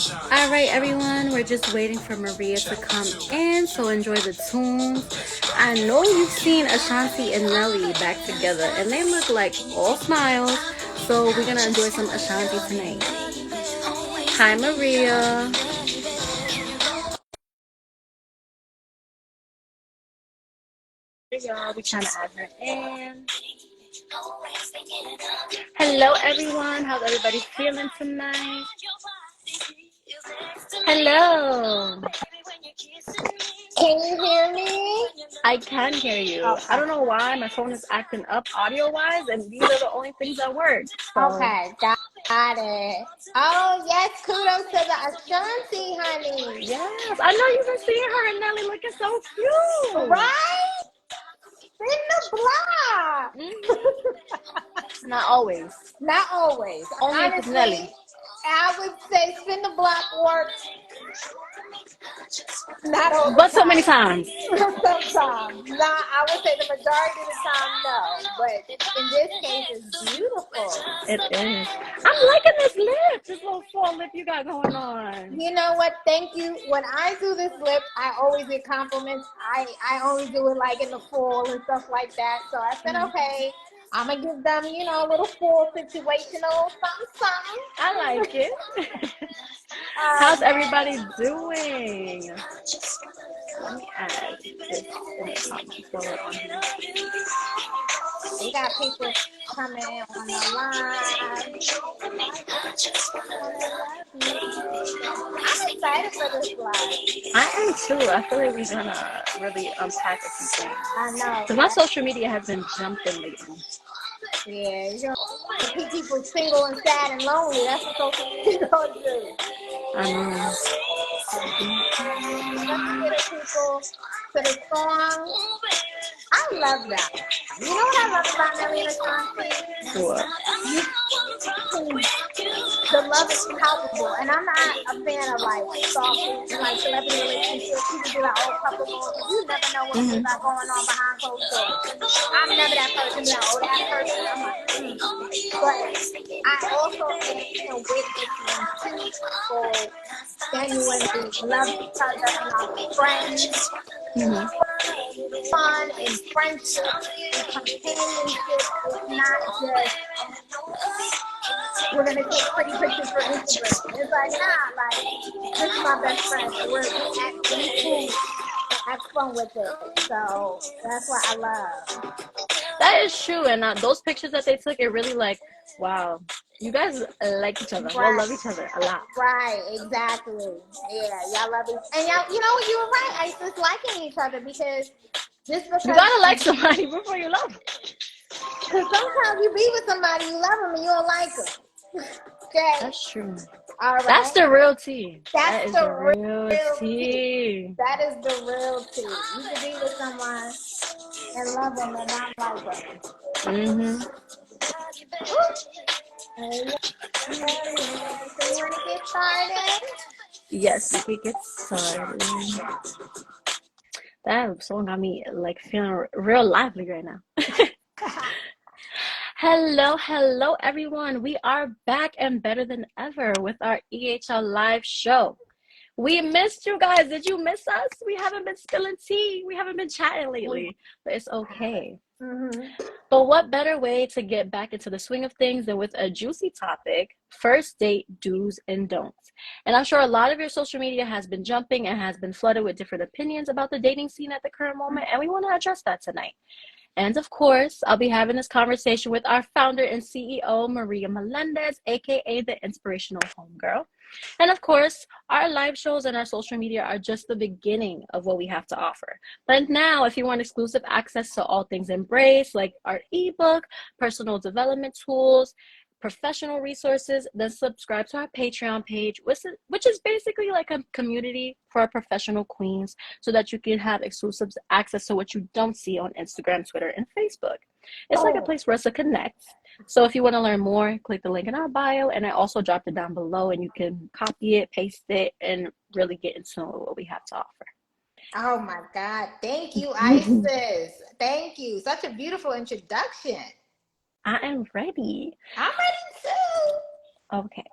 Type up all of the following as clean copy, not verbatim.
All right, everyone, we're just waiting for Maria to come in, so enjoy the tunes. I know you've seen Ashanti and Nelly back together, and they look like all smiles, so we're gonna enjoy some Ashanti tonight. Hi, Maria. Y'all, we trying to add her in. Hello, everyone. How's everybody feeling tonight? Hello. Can you hear me? I can hear you. I Okay. don't know why my phone is acting up audio-wise, and these are the only things that work. So, Okay, got it. Oh, yes, kudos to the Ashanti, honey. yes, I know you've been seeing her and Nelly looking so cute. Right? In the block. Not always. Not always. Only if it's Nelly. Honestly, I would say spin the block works not all the But so time. many times. Sometimes. Not, I would say the majority of the time, no. But in this case, it's beautiful. It is. I'm liking this lip, this little fall lip you got going on. You know what? Thank you. When I do this lip, I always get compliments. I only do it like in the fall and stuff like that. So I said, okay, I'm gonna give them, a little fall situational something. I like it. How's everybody doing? Let me add this in the comments while we're on here. We got people coming in on the line. I'm excited for this live. I am too. I feel like we're gonna really unpack a few things. I know. Because my social media has been jumping lately. Yeah, keep people single and sad and lonely. That's what social media gonna do. I know. Let's get people to the song. I love that. You know what I love about Nelly and Ashanti? What? The love is palpable, and I'm not a fan of like stalking and like celebrity relationships. People be like, "Oh, couple goals," but you never know what things are going on behind closed doors. I'm never that person. Be like, "Oh, that person." I'm like, but I also can witness when two people genuinely love each other and are friends. Fun and friendship and companionship. It's not just we're gonna take pretty pictures for Instagram. It's like this is my best friend. And we're actually cool, have fun with it. So that's what I love. That is true, and those pictures that they took, it really like, wow, you guys like each other. Right. Y'all love each other a lot. Right, exactly. Yeah, y'all love each other. And y'all, you were right. I just liking each other because you gotta like somebody before you love them. Because sometimes you be with somebody, you love them, and you don't like them. Okay. That's true. All right. That's the real tea. That's the real tea. That is the real tea. You can be with someone and love them and not like them. Mm-hmm. You want to get started? Yes, we get started. That song got me like feeling real lively right now. Hello, everyone. We are back and better than ever with our EHL live show. We missed you guys. Did you miss us? We haven't been spilling tea. We haven't been chatting lately, but it's okay. But what better way to get back into the swing of things than with a juicy topic, first date do's and don'ts. And I'm sure a lot of your social media has been jumping and has been flooded with different opinions about the dating scene at the current moment, and we want to address that tonight. And of course, I'll be having this conversation with our founder and CEO, Maria Melendez, aka the Inspirational Homegirl. And of course, our live shows and our social media are just the beginning of what we have to offer. But now, if you want exclusive access to all things Embrace, like our ebook, personal development tools, professional resources, then subscribe to our Patreon page, which is basically like a community for our professional queens so that you can have exclusive access to what you don't see on Instagram, Twitter, and Facebook. It's like a place for us to connect. So if you want to learn more, click the link in our bio, and I also dropped it down below, and you can copy it, paste it, and really get into what we have to offer. Oh my God. Thank you, Isis. Thank you. Such a beautiful introduction. I am ready. I'm ready too. Okay.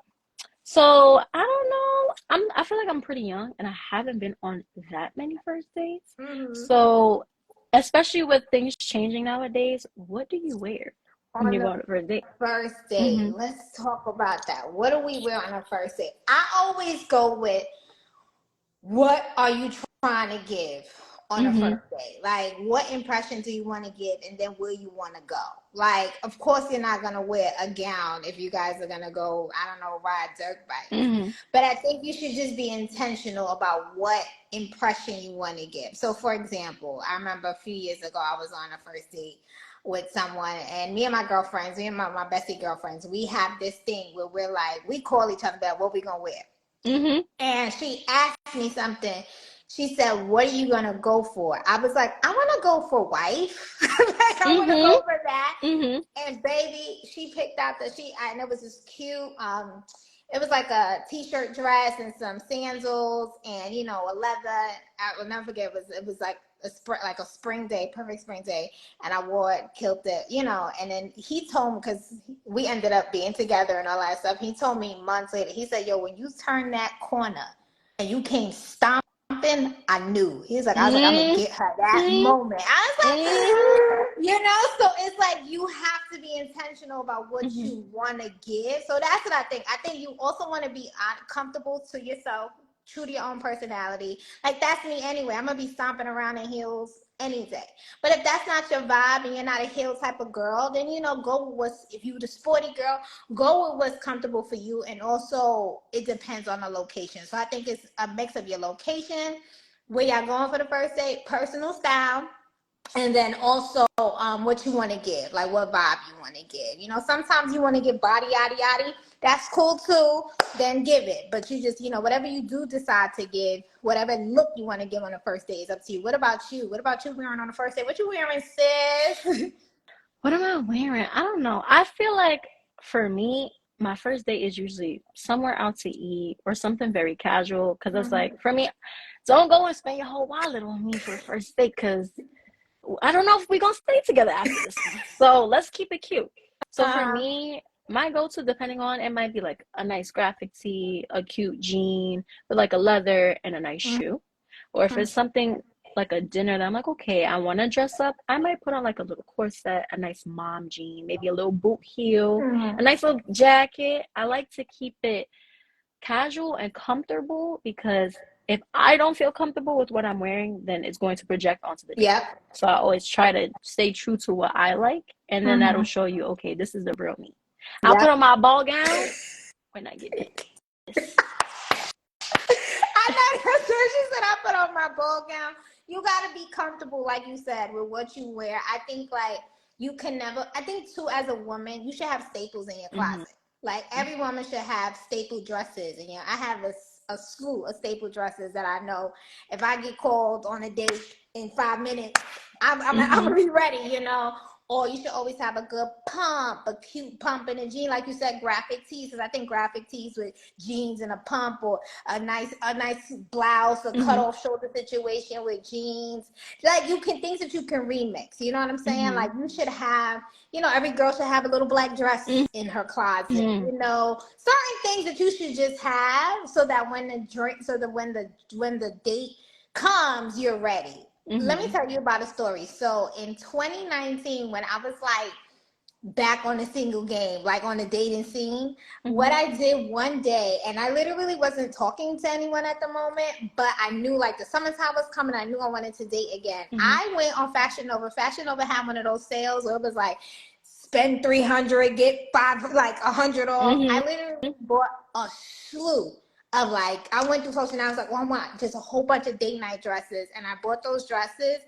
So I don't know. I feel like I'm pretty young and I haven't been on that many first dates. Mm-hmm. So especially with things changing nowadays, what do you wear when On you go the on a first date? first date, Mm-hmm. let's talk about that. What do we wear on a first date? I always go with, what are you trying to give on a Mm-hmm. first date? Like, what impression do you want to give, and then where you want to go? Like, of course, you're not gonna wear a gown if you guys are gonna go, I don't know, ride dirt bikes. Mm-hmm. But I think you should just be intentional about what impression you want to give. So, for example, I remember a few years ago, I was on a first date with someone, and me and my girlfriends, me and my bestie girlfriends, we have this thing where we're like, we call each other about what we gonna wear. Mm-hmm. And she asked me something. She said, "What are you gonna go for?" I was like, "I want to go for wife. Like, I want to Mm-hmm. go for that." Mm-hmm. And baby, she picked out and it was this cute. It was like a t-shirt dress and some sandals, and a leather. I will never forget. It was like a spring day, perfect spring day, and I wore it, killed it, And then he told me, because we ended up being together and all that stuff. He told me months later. He said, "Yo, when you turn that corner and you came stomping, I knew." I was like, "I'm gonna get her that Mm-hmm. moment." I was Mm-hmm. like, so it's like you have to be intentional about what Mm-hmm. you want to give. So that's what I think. I think you also want to be comfortable to yourself, true to your own personality. Like, that's me anyway. I'm gonna be stomping around in heels any day. But if that's not your vibe and you're not a heel type of girl, then go with if you're the sporty girl, go with what's comfortable for you. And also, it depends on the location. So I think it's a mix of your location, where y'all going for the first date, personal style, and then also what you want to give, like what vibe you want to give. Sometimes you want to give body yaddy yaddy. That's cool too. Then give it. But you just, whatever you do decide to give, whatever look you want to give on the first date is up to you. What about you? What about you wearing on the first date? What you wearing, sis? What am I wearing? I don't know. I feel like for me, my first date is usually somewhere out to eat or something very casual. Because it's like, Mhm. for me, don't go and spend your whole wallet on me for the first date because I don't know if we're going to stay together after this one. So let's keep it cute. So for Uh-huh. me, my go-to, depending on, it might be like a nice graphic tee, a cute jean with like a leather and a nice shoe. Or if it's something like a dinner that I'm like, okay, I want to dress up, I might put on like a little corset, a nice mom jean, maybe a little boot heel, a Mhm. nice little jacket. I like to keep it casual and comfortable because if I don't feel comfortable with what I'm wearing, then it's going to project onto the date. Yep. So I always try to stay true to what I like, and then that'll Mhm. show you, okay, this is the real me. I'll put Yep. on my ball gown when I get this. I know that's what she said. I put on my ball gown. You got to be comfortable, like you said, with what you wear. I think, like, you can never, I think, too, as a woman, you should have staples in your Mm-hmm. closet. Like, every woman should have staple dresses. And, I have a slew of staple dresses that I know if I get called on a date in 5 minutes, I'm Mm-hmm. going to be ready. Or you should always have a good pump, a cute pump in a jean, like you said, graphic tees. Because I think graphic tees with jeans and a pump, or a nice blouse, a cut Mm-hmm. off shoulder situation with jeans. Like, things that you can remix. You know what I'm saying? Mm-hmm. Like, you should have, every girl should have a little black dress in her closet. Mm-hmm. Certain things that you should just have, so that when the date comes, you're ready. Let me Mm-hmm. tell you about a story. So in 2019, when I was like back on the single game, like on the dating scene, what Mm-hmm. I did one day, and I literally wasn't talking to anyone at the moment, but I knew, like, the summertime was coming. I knew I wanted to date again. Mm-hmm. I went on Fashion Nova. Fashion Nova had one of those sales where it was like, spend 300, get 100 off. I Mm-hmm. literally bought a slew of, like, I went through social and I was like, well, I want just a whole bunch of date night dresses. And I bought those dresses.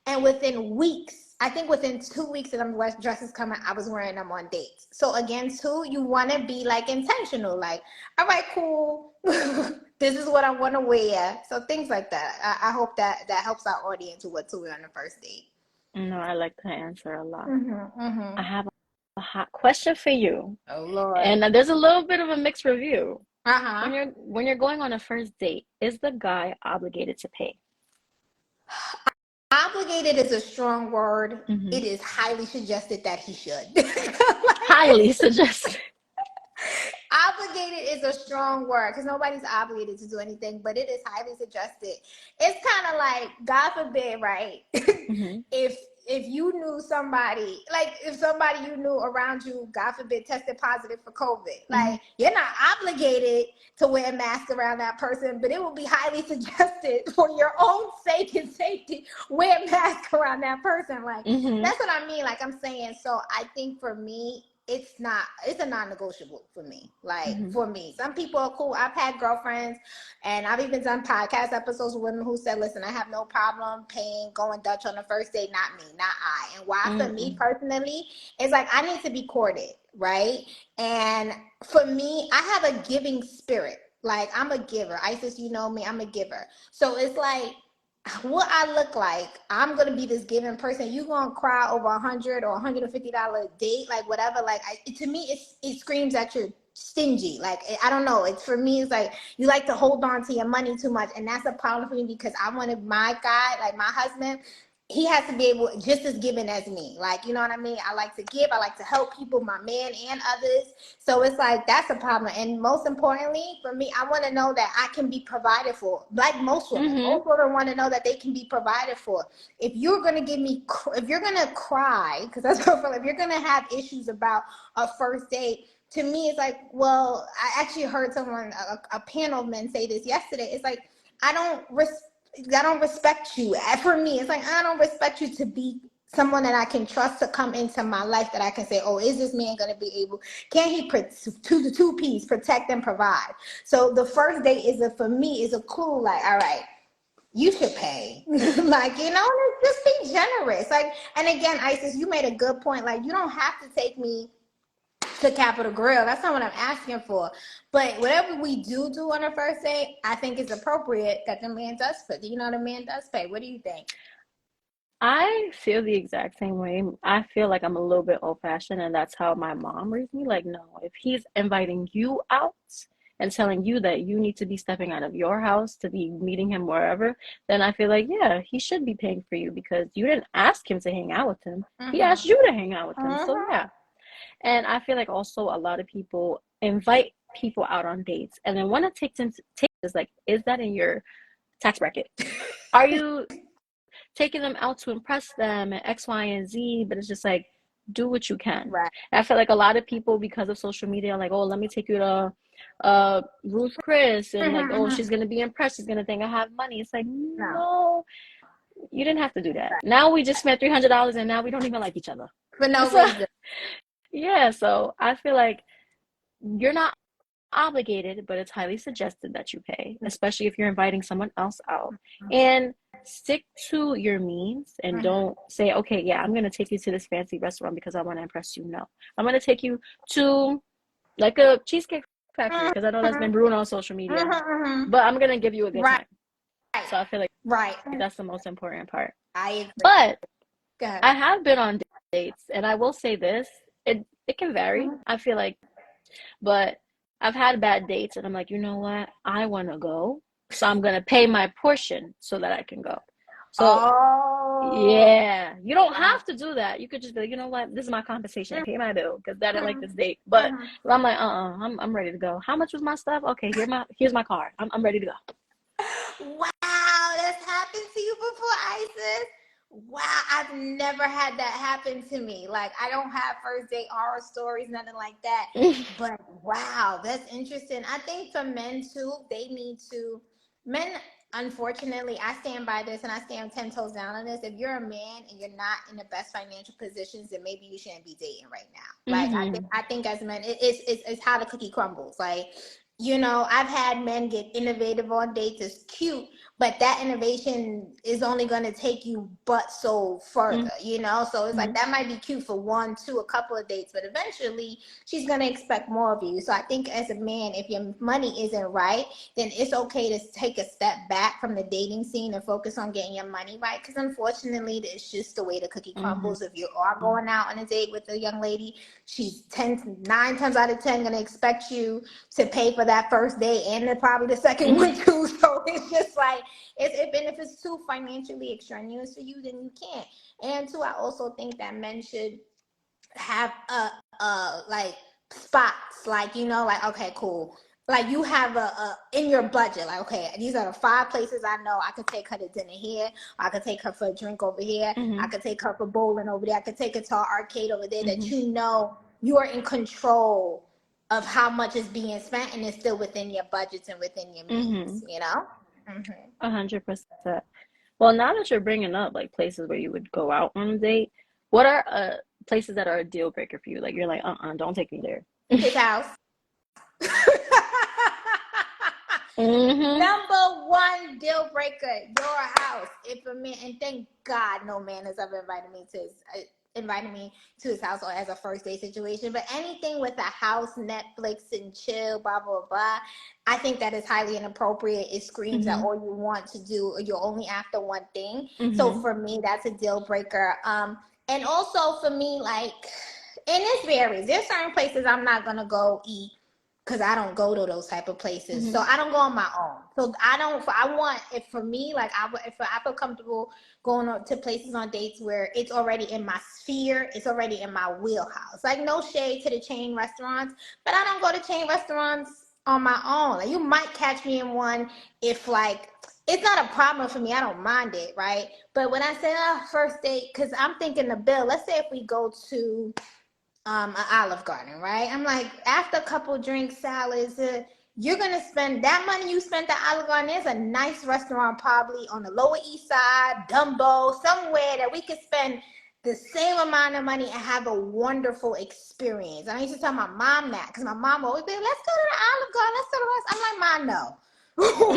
And within weeks, I think within 2 weeks of them dresses coming, I was wearing them on dates. So again, too, you want to be, like, intentional. Like, all right, cool. This is what I want to wear. So things like that. I hope that helps our audience with what to wear on the first date. No, I like that answer a lot. I Mm-hmm. have a hot question for you. Oh, Lord. And there's a little bit of a mixed review. Uh-huh. When you're going on a first date, is the guy obligated to pay? Obligated is a strong word. Mm-hmm. It is highly suggested that he should. Highly suggested. obligated is a strong word because nobody's obligated to do anything, but it is highly suggested. It's kind of like, God forbid, right? Mm-hmm. If you knew somebody, like if somebody you knew around you, God forbid, tested positive for COVID, like you're not obligated to wear a mask around that person, but it will be highly suggested for your own sake and safety, wear a mask around that person. Like that's what I mean. Like I'm saying, so I think for me, it's a non-negotiable for me. Like for me, some people are cool. I've had girlfriends and I've even done podcast episodes with women who said, listen, I have no problem paying going Dutch on the first date, not me, not I. And why for me personally is like I need to be courted, right? And for me, I have a giving spirit. Like I'm a giver. Isis, you know me, I'm a giver. So it's like what I look like, I'm gonna be this giving person. You gonna cry over $100 or $150 date, like whatever. Like to me, it screams at you're stingy. Like I don't know. It's for me. It's like you like to hold on to your money too much, and that's a problem for me because I wanted my guy, like my husband. He has to be able just as giving as me. Like, you know what I mean? I like to give. I like to help people, my man and others. So it's like, that's a problem. And most importantly, for me, I want to know that I can be provided for. Like most women. Most women want to know that they can be provided for. If you're going to if you're going to cry, because that's what I feel, if you're going to have issues about a first date, to me, it's like, well, I actually heard someone, a panel of men say this yesterday. It's like, I don't respect you. For me, it's like, I don't respect you to be someone that I can trust to come into my life that I can say, oh, is this man going to be able, can he two P's, protect and provide? So the first date for me is a clue, like, all right, you should pay. Like, you know, just be generous. Like, and again, Isis, you made a good point. Like, you don't have to take me to Capital Grill. That's not what I'm asking for. But whatever we do on a first date, I think it's appropriate that the man does pay. You know, the man does pay. What do you think? I feel the exact same way. I feel like I'm a little bit old-fashioned, and that's how my mom raised me. Like, no, if he's inviting you out and telling you that you need to be stepping out of your house to be meeting him wherever, then I feel like, yeah, he should be paying for you because you didn't ask him to hang out with him. He asked you to hang out with him. So, yeah. And I feel like also a lot of people invite people out on dates and then want to take is like, is that in your tax bracket? Are you taking them out to impress them and X, Y, and Z? But it's just like, do what you can. Right. And I feel like a lot of people, because of social media, are like, oh, let me take you to Ruth Chris, and like, oh, she's gonna be impressed. She's gonna think I have money. It's like, no, you didn't have to do that. Right. Now we just spent $300 and now we don't even like each other for no reason. Yeah, so I feel like you're not obligated, but it's highly suggested that you pay, especially if you're inviting someone else out. And stick to your means and don't say, okay, yeah, I'm going to take you to this fancy restaurant because I want to impress you. No, I'm going to take you to like a cheesecake factory because I know that's been brewing on social media, but I'm going to give you a good time. So I feel like that's the most important part. I agree. But I have been on dates, and I will say this, it can vary, I feel like, but I've had bad dates and I'm like, you know what, I want to go, so I'm gonna pay my portion so that I can go. So yeah, you don't have to do that. You could just be like, you know what, this is my compensation, pay my bill because I didn't like this date. But I'm like, I'm ready to go. How much was my stuff? Okay, here's my card. I'm ready to go. Wow, that's happened to you before, Isis? Wow, I've never had that happen to me. Like, I don't have first date horror stories, nothing like that. But wow, that's interesting. I think for men too, men, unfortunately, I stand by this and I stand 10 toes down on this. If you're a man and you're not in the best financial positions, then maybe you shouldn't be dating right now. Like, I think as men, it's how the cookie crumbles. Like, you know, I've had men get innovative on dates. It's cute, but that innovation is only going to take you but so further, you know? So it's like, that might be cute for one, two, a couple of dates, but eventually she's going to expect more of you. So I think as a man, if your money isn't right, then it's okay to take a step back from the dating scene and focus on getting your money right. Because unfortunately, it's just the way the cookie crumbles. If you are going out on a date with a young lady, she's 9 times out of 10 going to expect you to pay for that first date and then probably the second one too. So it's just like, if it's too financially extraneous for you, then you can't. And two, I also think that men should have like spots like, you know, like, okay, cool. Like you have a in your budget, like, okay, these are the 5 places I know I could take her to dinner here. I could take her for a drink over here. I Mm-hmm. could take her for bowling over there. I could take her to an arcade over there, that Mm-hmm. you know you are in control of how much is being spent, and it's still within your budgets and within your Mm-hmm. means, you know? Mm-hmm. 100%. Well, now that you're bringing up like places where you would go out on a date, what are places that are a deal breaker for you? Like you're like, don't take me there. His house. Mm-hmm. Number 1 deal breaker, your house. If a man, and thank God no man has ever invited me to his house or as a first date situation, but anything with a house, Netflix and chill, blah blah blah, I think that is highly inappropriate. It screams that Mm-hmm. all you want to do, you're only after one thing. So Mm-hmm. for me, that's a deal breaker. And also for me, like, and this varies. There's certain places I'm not gonna go eat because I don't go to those type of places. So Mm-hmm. I don't go on my own. So I want, if for me, like, if I feel comfortable going to places on dates where it's already in my sphere, it's already in my wheelhouse. Like, no shade to the chain restaurants, but I don't go to chain restaurants on my own. Like, you might catch me in one if, like, it's not a problem for me. I don't mind it, right? But when I say first date, because I'm thinking the bill, let's say if we go to an Olive Garden, right? I'm like, after a couple drinks, salads, you're gonna spend that money you spent at Olive Garden. There's a nice restaurant probably on the Lower East Side, Dumbo, somewhere that we could spend the same amount of money and have a wonderful experience. And I used to tell my mom that, because my mom always be, let's go to the Olive Garden, let's go to the rest. I'm like, Mom, no.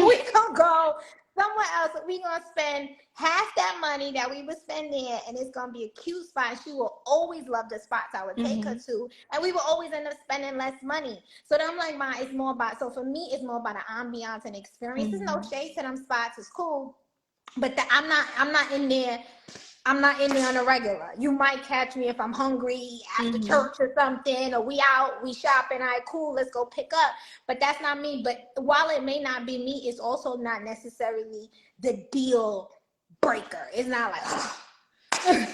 We gonna go somewhere else. We gonna spend half that money that we would spend there, and it's gonna be a cute spot. She will always love the spots I would take her Mm-hmm. to, and we will always end up spending less money. So then I'm like, Ma, it's more about. So for me, it's more about an ambiance and experience. There's no Mm-hmm. shade to them spots. It's cool, but I'm not in there. I'm not in there on a regular. You might catch me if I'm hungry after Mm-hmm. church or something, or we out, we shopping, all right, cool, let's go pick up. But that's not me. But while it may not be me, it's also not necessarily the deal breaker. It's not like, oh,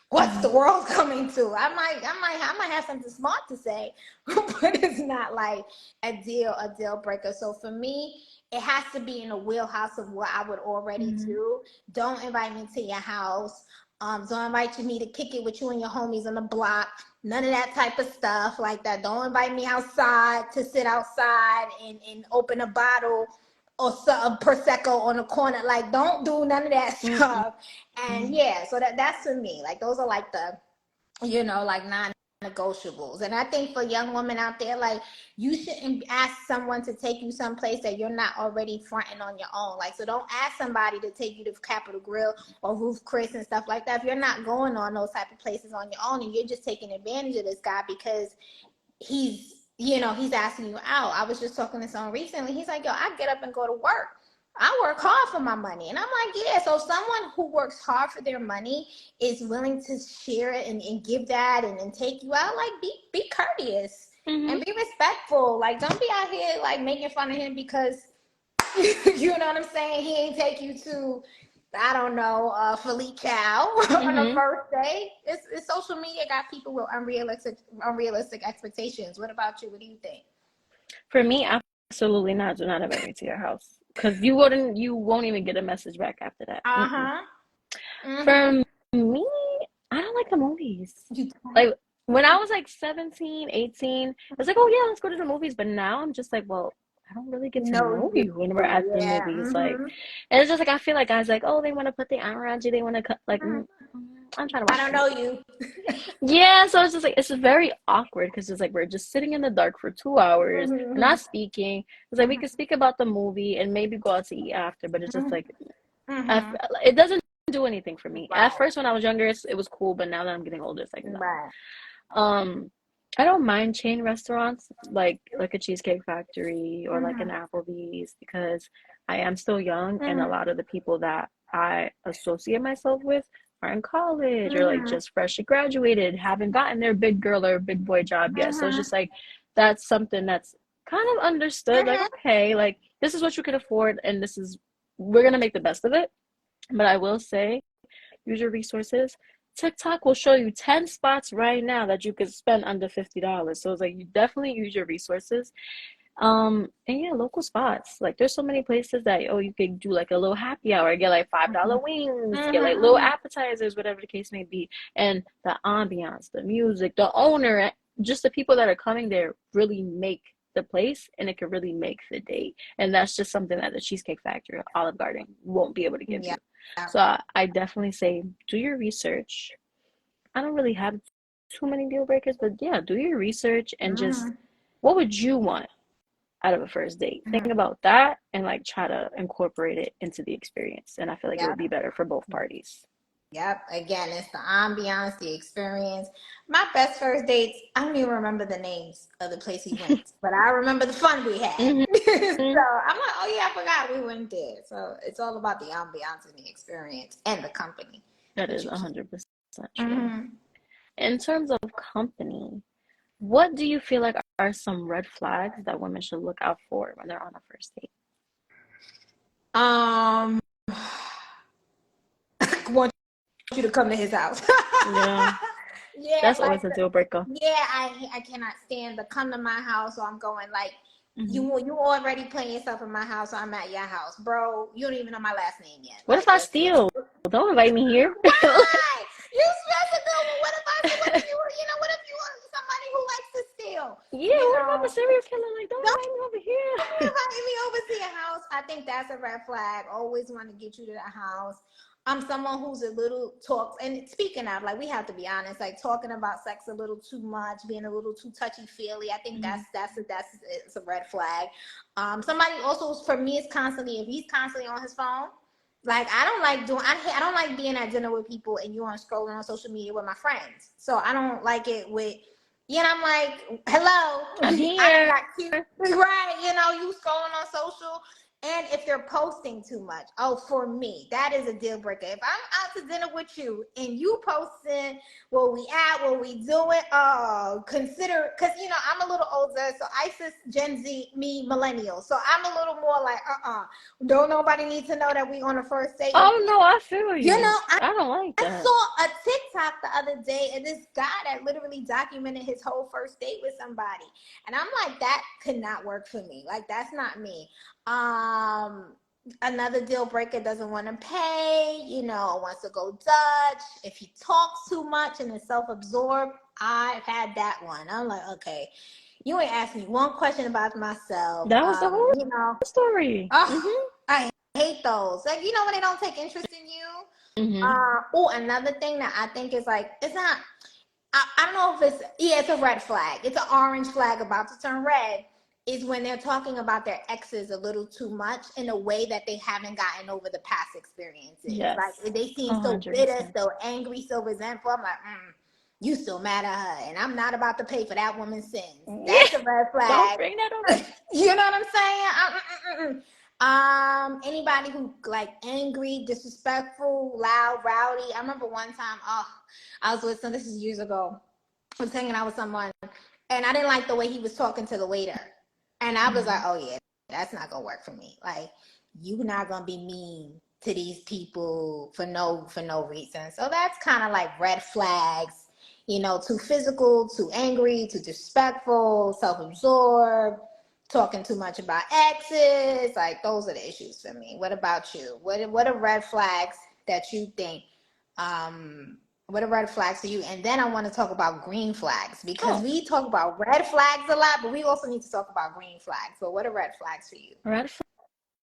what's the world coming to? I might have something smart to say, but it's not like a deal breaker. So for me, it has to be in the wheelhouse of what I would already Mm-hmm. do. Don't invite me to your house. Don't invite me to kick it with you and your homies on the block. None of that type of stuff like that. Don't invite me outside to sit outside and open a bottle or a prosecco on the corner. Like, don't do none of that Mm-hmm. stuff. And yeah, so that's for me. Like, those are like the, you know, like non-negotiables. And I think for young women out there, like, you shouldn't ask someone to take you someplace that you're not already fronting on your own. Like, so don't ask somebody to take you to Capitol Grill or Ruth Chris and stuff like that if you're not going on those type of places on your own, and you're just taking advantage of this guy because he's asking you out. I was just talking to someone recently. He's like, yo, I get up and go to work. I work hard for my money. And I'm like, yeah. So someone who works hard for their money is willing to share it and give that and take you out. Like, be courteous Mm-hmm. and be respectful. Like, don't be out here like making fun of him because you know what I'm saying? He ain't take you to, I don't know, Philippe Chow on the Mm-hmm. first day. It's social media got people with unrealistic expectations. What about you? What do you think? For me, absolutely not. Do not invite me to your house because you won't even get a message back after that. Mm-mm. Uh-huh. For Mm-hmm. me, I don't like the movies. You Like when I was like 17, 18, I was like, oh yeah, let's go to the movies. But now I'm just like, well, I don't really get to know know you. you when we're at the Yeah. movies. Like, Mm-hmm. and it's just like I feel like guys like, oh, they want to put the arm around you. They want to cut like. Mm-hmm. I'm trying to I watch don't the know movie. you. Yeah, so it's just like it's just very awkward because it's like we're just sitting in the dark for 2 hours, we're Mm-hmm. not speaking. It's like we could speak about the movie and maybe go out to eat after, but it's just Mm-hmm. like Mm-hmm. it doesn't do anything for me. At Right. first, when I was younger, it was cool, but now that I'm getting older, it's like no. Right. Um, I don't mind chain restaurants like a Cheesecake Factory or like an Mm-hmm. Applebee's because I am still young and a Mm-hmm. lot of the people that I associate myself with are in college or like Mm-hmm. just freshly graduated, haven't gotten their big girl or big boy job yet. So it's Mm-hmm. just like that's something that's kind of understood, like Mm-hmm. okay, like this is what you can afford and we're gonna make the best of it. But I will say use your resources. TikTok will show you 10 spots right now that you could spend under $50. So it's like you definitely use your resources. And yeah, local spots. Like there's so many places that you could do like a little happy hour, get like $5 wings, get like little appetizers, whatever the case may be. And the ambiance, the music, the owner, just the people that are coming there really make the place, and it could really make the date. And that's just something that the Cheesecake Factory or Olive Garden won't be able to give you. So I definitely say do your research. I don't really have too many deal breakers, but yeah, do your research and just what would you want out of a first date? Think about that and like try to incorporate it into the experience. And I feel like it would be better for both parties. Yep. Again, it's the ambiance, the experience. My best first dates, I don't even remember the names of the place we went, but I remember the fun we had. So I'm like, oh yeah, I forgot we went there. So it's all about the ambiance and the experience and the company. That is 100% true. In terms of company, what do you feel like are some red flags that women should look out for when they're on a first date? Want you to come to his house. Yeah, that's like, always a deal breaker. Yeah, I cannot stand the come to my house, or I'm going like you already playing yourself in my house, so I'm at your house, bro. You don't even know my last name yet. What if I steal? Don't invite me here. Why? You supposed to go. What if you are somebody who likes to steal? Yeah, what if I'm a serial killer? Like, don't invite me over here. Don't invite me over to your house. I think that's a red flag. Always want to get you to the house. I'm someone who's a little talks, and speaking of, like, we have to be honest, like talking about sex a little too much, being a little too touchy feely. I think that's a red flag. Somebody also for me is constantly, if he's constantly on his phone, like I don't like being at dinner with people and you aren't scrolling on social media with my friends. So I don't like it with. Yeah, I'm like, hello, I'm here. Right, you scrolling on social. And if they're posting too much, for me, that is a deal breaker. If I'm out to dinner with you and you posting where we at, what we doing, consider, because, I'm a little older, so ISIS, Gen Z, me, millennial. So I'm a little more like, don't nobody need to know that we on a first date. Oh, no, I feel you. I don't like that. I saw a TikTok the other day, and this guy that literally documented his whole first date with somebody. And I'm like, that could not work for me. Like, that's not me. Another deal breaker, doesn't want to pay, wants to go Dutch. If he talks too much and is self-absorbed, I've had that one. I'm like, okay, you ain't asked me one question about myself. That was the whole story. I hate those. Like, when they don't take interest in you. Another thing that I think is like, it's not, I don't know if it's a red flag. It's an orange flag about to turn red. Is when they're talking about their exes a little too much in a way that they haven't gotten over the past experiences. Yes. Like they seem 100%. So bitter, so angry, so resentful. I'm like, you still mad at her, and I'm not about to pay for that woman's sins. That's a red flag. Don't bring that on. You know what I'm saying? Anybody who like angry, disrespectful, loud, rowdy. I remember one time, I was with this is years ago. I was hanging out with someone, and I didn't like the way he was talking to the waiter. And I was like, oh, yeah, that's not going to work for me. Like, you're not going to be mean to these people for no reason. So that's kind of like red flags, too physical, too angry, too disrespectful, self-absorbed, talking too much about exes. Like, those are the issues for me. What about you? What are red flags that you think what are red flags for you? And then I want to talk about green flags, because we talk about red flags a lot, but we also need to talk about green flags. So what are red flags for you? Red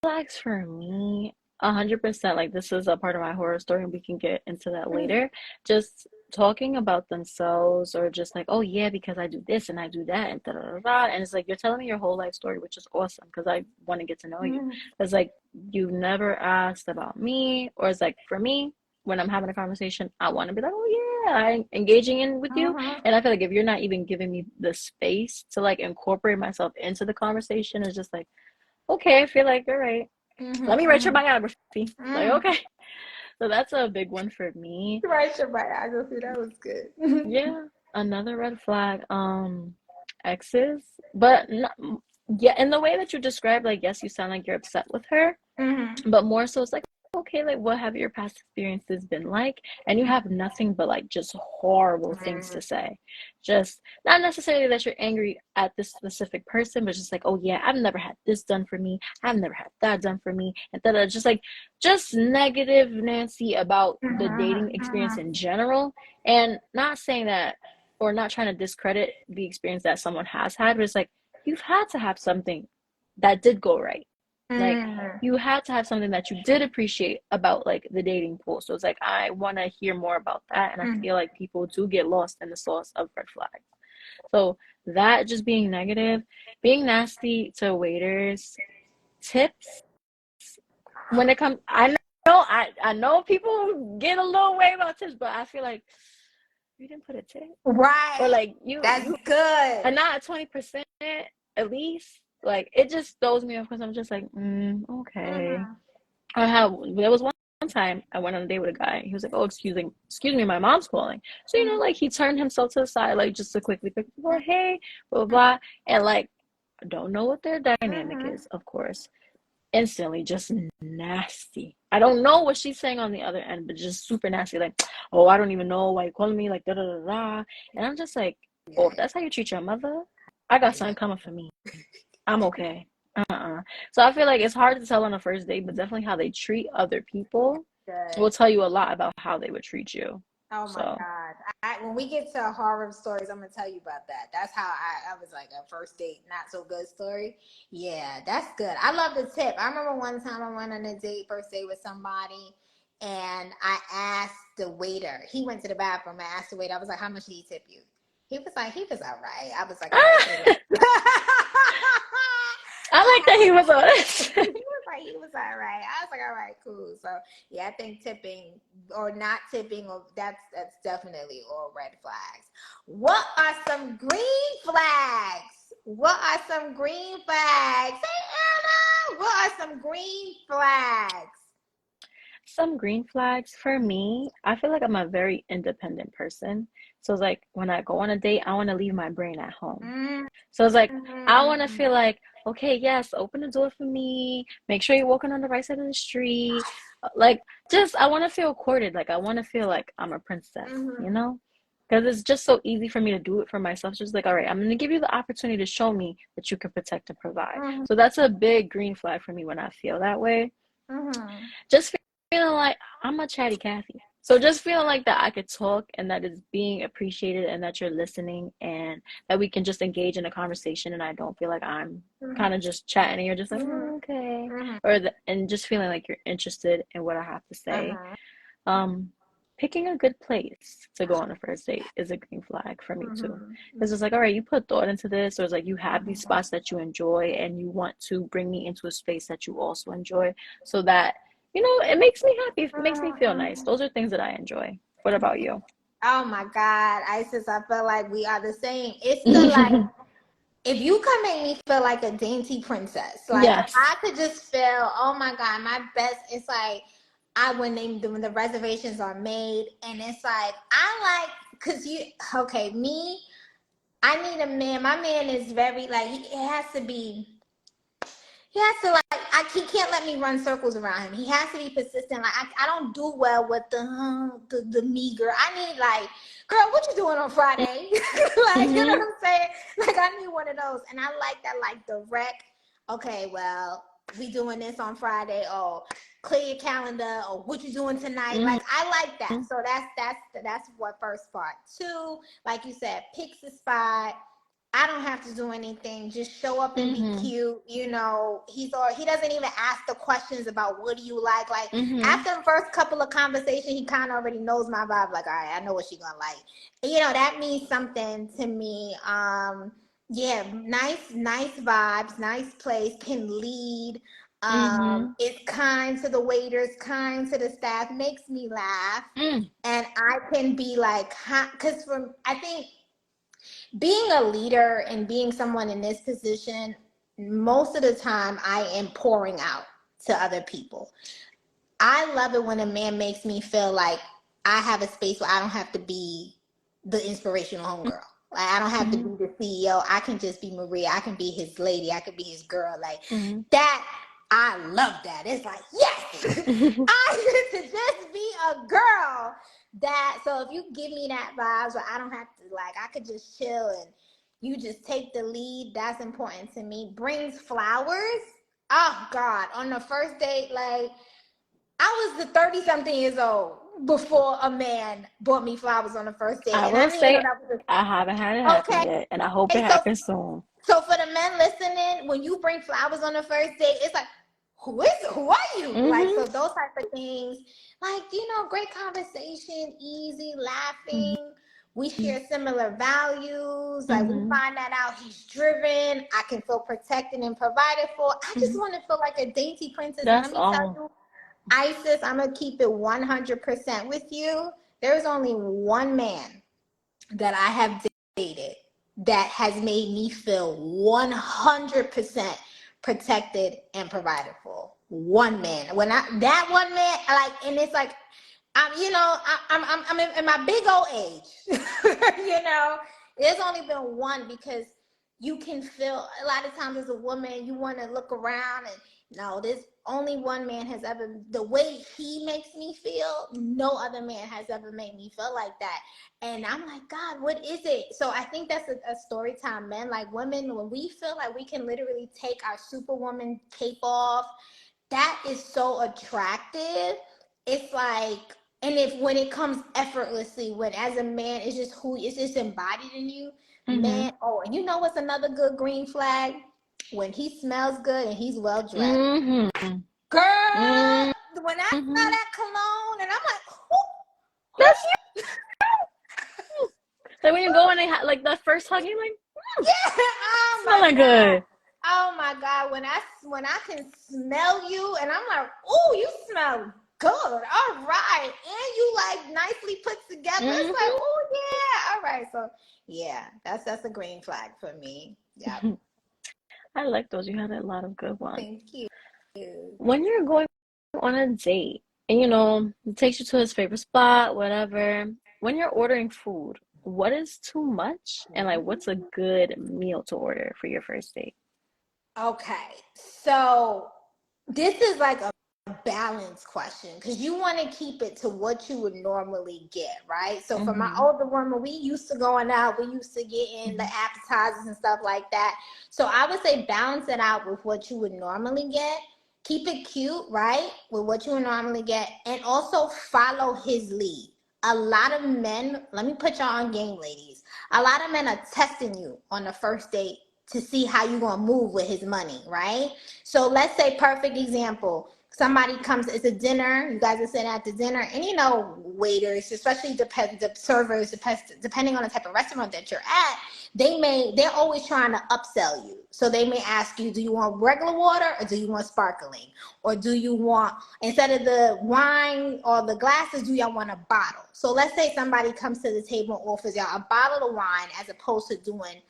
flags for me, 100%. Like, this is a part of my horror story, and we can get into that later. Just talking about themselves, or just like, oh yeah, because I do this and I do that and da da da da. And it's like, you're telling me your whole life story, which is awesome, because I want to get to know you. It's like, you've never asked about me, or it's like, for me, when I'm having a conversation, I want to be like, oh yeah, I'm engaging in with you. And I feel like if you're not even giving me the space to like incorporate myself into the conversation, it's just like, okay, I feel like, all right, let me write your biography. Like, okay. So that's a big one for me. Write your biography. That was good. Yeah. Another red flag, exes, but in the way that you described, like, yes, you sound like you're upset with her, but more so it's like, okay, like what have your past experiences been like? And you have nothing but like just horrible things to say. Just not necessarily that you're angry at this specific person, but just like, oh yeah, I've never had this done for me. I've never had that done for me. And that just like just negative Nancy about the dating experience in general. And not saying that or not trying to discredit the experience that someone has had, but it's like you've had to have something that did go right. Like you had to have something that you did appreciate about like the dating pool. So it's like I want to hear more about that, and I feel like people do get lost in the sauce of red flags. So that just being negative, being nasty to waiters, tips when it comes. I know people get a little way about tips, but I feel like you didn't put a tip, Right. or like That's you good. and not 20% at least. Like it just throws me off because I'm just like, okay. There was one time I went on a date with a guy. He was like, oh, excuse me, my mom's calling. So, you know, like he turned himself to the side, like just to quickly pick, well, hey, blah, blah, blah. And like, I don't know what their dynamic is, of course. Instantly just nasty. I don't know what she's saying on the other end, but just super nasty. Like, oh, I don't even know why you calling me, like, da da da da. And I'm just like, oh, if that's how you treat your mother, I got something coming for me. I'm okay. So I feel like it's hard to tell on a first date, but definitely how they treat other people will tell you a lot about how they would treat you. Oh my God. When we get to horror stories, I'm going to tell you about that. That's how I was like a first date, not so good story. Yeah, that's good. I love the tip. I remember one time I went on a first date with somebody, and I asked the waiter. He went to the bathroom. I asked the waiter. I was like, how much did he tip you? He was all right. I was like, all right. I like that he was honest. He was all right. I was like, all right, cool. So yeah, I think tipping or not tipping, or that's definitely all red flags. What are some green flags? What are some green flags? Hey Anna, what are some green flags? Some green flags for me, I feel like I'm a very independent person. So it's like when I go on a date, I want to leave my brain at home. So it's like I want to feel like, okay, yes, open the door for me. Make sure you're walking on the right side of the street. Like, just I want to feel courted. Like I want to feel like I'm a princess, you know? Because it's just so easy for me to do it for myself. Just like, all right, I'm going to give you the opportunity to show me that you can protect and provide. So that's a big green flag for me when I feel that way. Just feeling like I'm a chatty Cathy. So just feeling like that I could talk and that it's being appreciated and that you're listening and that we can just engage in a conversation and I don't feel like I'm kind of just chatting and you're just like, oh, okay. And just feeling like you're interested in what I have to say. Picking a good place to go on a first date is a green flag for me too. Because it's like, all right, you put thought into this, or it's like you have these spots that you enjoy and you want to bring me into a space that you also enjoy so that, you know, it makes me happy. It makes me feel nice. Those are things that I enjoy. What about you? Oh my God, Isis, I feel like we are the same. It's the like, if you can make me feel like a dainty princess, like yes. I could just feel, oh my God, my best. It's like when the reservations are made, and it's like I like I need a man. My man is very like he has to he can't let me run circles around him. He has to be persistent. Like I don't do well with the meager. I need like, girl, what you doing on Friday? Like, you know what I'm saying? Like I need one of those. And I like that, like direct, okay, well, we doing this on Friday. Oh, clear your calendar. Or what you doing tonight? Like I like that. So that's what first part. 2, like you said, picks the spot. I don't have to do anything. Just show up and be cute. You know, he doesn't even ask the questions about what do you like. Like after the first couple of conversations, he kind of already knows my vibe. Like, all right, I know what she's gonna like. You know, that means something to me. Yeah, nice vibes, nice place, can lead. Is kind to the waiters, kind to the staff, makes me laugh, and I can be like, because I think being a leader and being someone in this position, most of the time I am pouring out to other people. I love it when a man makes me feel like I have a space where I don't have to be the inspirational homegirl. Like I don't have to be the CEO. I can just be Maria. I can be his lady. I can be his girl. Like that. I love that. It's like, yes, I get to just be a girl that. So if you give me that vibes where I don't have to, like, I could just chill and you just take the lead, that's important to me. Brings flowers. Oh God, on the first date, like, I was the 30 something years old before a man bought me flowers on the first date. I And I will didn't even know say that was I haven't had it a, happen okay. yet, and I hope it Okay, so happens soon. for the men listening, when you bring flowers on the first date, it's like, who are you? Like, so those type of things, like, great conversation, easy, laughing. We share similar values. Like, we find that out. He's driven. I can feel protected and provided for. I just want to feel like a dainty princess. And That's let me tell all. you, Isis, I'm going to keep it 100% with you. There's only one man that I have dated that has made me feel 100% protected and provided for. One man. That one man, like, and it's like, I'm in my big old age. There's only been one, because you can feel a lot of times as a woman, you want to look around and no, this only one man has ever, the way he makes me feel, no other man has ever made me feel like that. And I'm like, God, what is it? So I think that's a story time, men. Like, women, when we feel like we can literally take our superwoman cape off, that is so attractive. It's like, and when it comes effortlessly, when as a man, it's just embodied in you, man. Oh, and you know what's another good green flag? When he smells good and he's well dressed. Girl, when I smell that cologne, and I'm like, who? That's you. Like when you go and they like the first hug, you're like, yeah, oh my smelling God. good. Oh my God, when I can smell you, and I'm like, oh, you smell good. All right. And you like nicely put together. It's like, oh yeah. All right. So yeah, that's a green flag for me. Yeah. I like those. You had a lot of good ones. Thank you. When you're going on a date and he takes you to his favorite spot, whatever, when you're ordering food, what is too much? And like what's a good meal to order for your first date? Okay. So this is like a balance question, because you want to keep it to what you would normally get, right? So for my older woman, we used to going out, we used to get in the appetizers and stuff like that. So I would say balance it out with what you would normally get. Keep it cute, right? With what you would normally get, and also follow his lead. A lot of men, let me put y'all on game, ladies. A lot of men are testing you on the first date to see how you gonna move with his money, right? So let's say, perfect example, somebody comes, it's a dinner, you guys are sitting at the dinner, and waiters, especially the servers, depending on the type of restaurant that you're at, they're always trying to upsell you. So they may ask you, do you want regular water or do you want sparkling? Or do you want, instead of the wine or the glasses, do y'all want a bottle? So let's say somebody comes to the table and offers y'all a bottle of wine as opposed to doing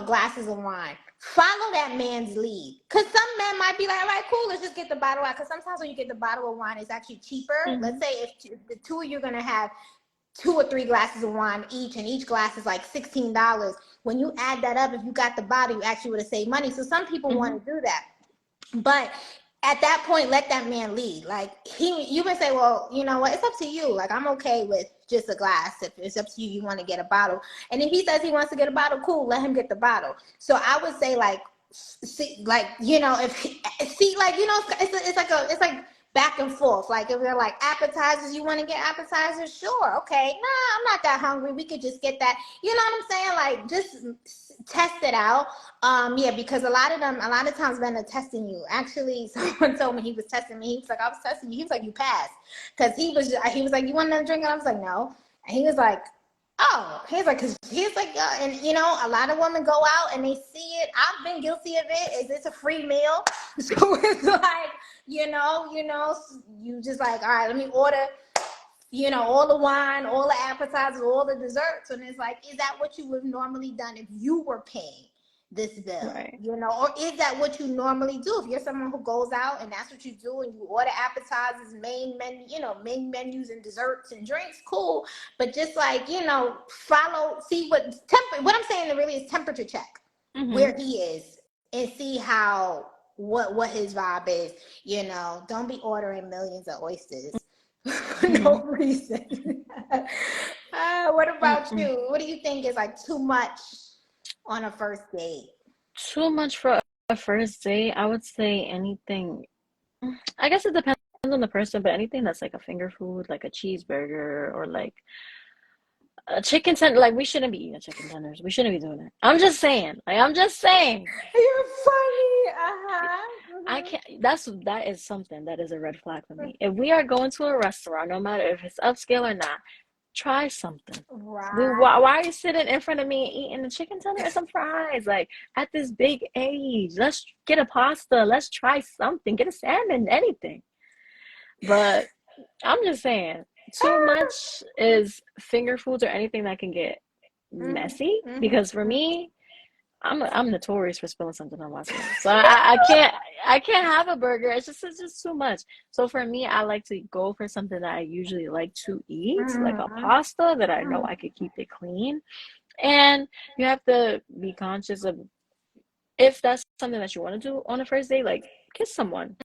glasses of wine. Follow that man's lead. Because some men might be like, all right, cool, let's just get the bottle out. Because sometimes when you get the bottle of wine, it's actually cheaper. Let's say if the two of you are going to have 2 or 3 glasses of wine each, and each glass is like $16. When you add that up, if you got the bottle, you actually would have saved money. So some people want to do that. But at that point, let that man lead. Like, you can say, well, you know what, it's up to you. Like, I'm okay with just a glass. If it's up to you, you want to get a bottle. And if he says he wants to get a bottle, cool, let him get the bottle. So I would say, like, it's like back and forth. Like, if they're like appetizers, you want to get appetizers? Sure. Okay. Nah, I'm not that hungry. We could just get that. You know what I'm saying? Like, just test it out. Yeah, because a lot of times men are testing you. Actually, someone told me he was testing me. He was like, I was testing you. He was like, you passed. Because he was like, you want another drink? And I was like, no. And he was like, oh, he's like, and a lot of women go out and they see it. I've been guilty of it. It's a free meal. So it's like, you just like, all right, let me order, all the wine, all the appetizers, all the desserts. And it's like, is that what you would have normally done if you were paying this bill? Right. Or is that what you normally do? If you're someone who goes out and that's what you do, and you order appetizers, main menus and desserts and drinks, cool. But just like, follow, see what I'm saying really is temperature check where he is, and see what his vibe is. You know, don't be ordering millions of oysters for no reason. What about Mm-mm. you? What do you think is like too much on a first date? Too much for a first date. I would say anything. I guess it depends on the person, but anything that's like a finger food, like a cheeseburger or like a chicken tender, like we shouldn't be eating chicken tenders. We shouldn't be doing it. I'm just saying. Like I'm just saying. You're funny. Uh-huh. I can't. That is something that is a red flag for me. If we are going to a restaurant, no matter if it's upscale or not, try something. Right. Why are you sitting in front of me and eating a chicken tender and some fries? Like at this big age, let's get a pasta. Let's try something. Get a salmon, anything. But I'm just saying, too much is finger foods or anything that can get messy. Because for me, I'm notorious for spilling something on myself. So I can't have a burger. It's just too much. So for me, I like to go for something that I usually like to eat, like a pasta that I know I could keep it clean. And you have to be conscious of if that's something that you want to do on a first date, like kiss someone.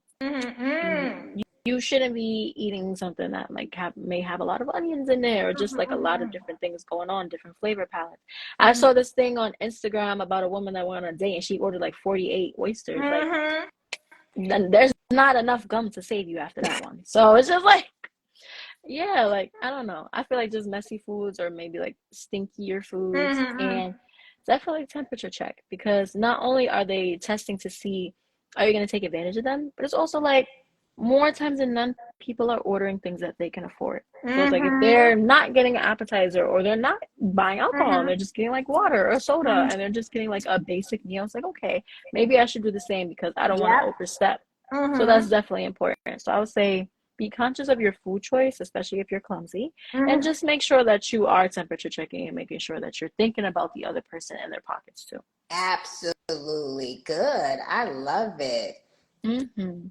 You shouldn't be eating something that like may have a lot of onions in there or just like a lot of different things going on, different flavor palettes. I saw this thing on Instagram about a woman that went on a date and she ordered like 48 oysters. Like, then there's not enough gum to save you after that one. So it's just like, yeah, like I don't know. I feel like just messy foods or maybe like stinkier foods and definitely temperature check because not only are they testing to see are you going to take advantage of them, but it's also like more times than none, people are ordering things that they can afford. So it's like if they're not getting an appetizer or they're not buying alcohol and they're just getting like water or soda and they're just getting like a basic meal, it's like, okay, maybe I should do the same because I don't want to overstep. So that's definitely important. So I would say be conscious of your food choice, especially if you're clumsy, and just make sure that you are temperature checking and making sure that you're thinking about the other person and their pockets too. Absolutely. Good. I love it. hmm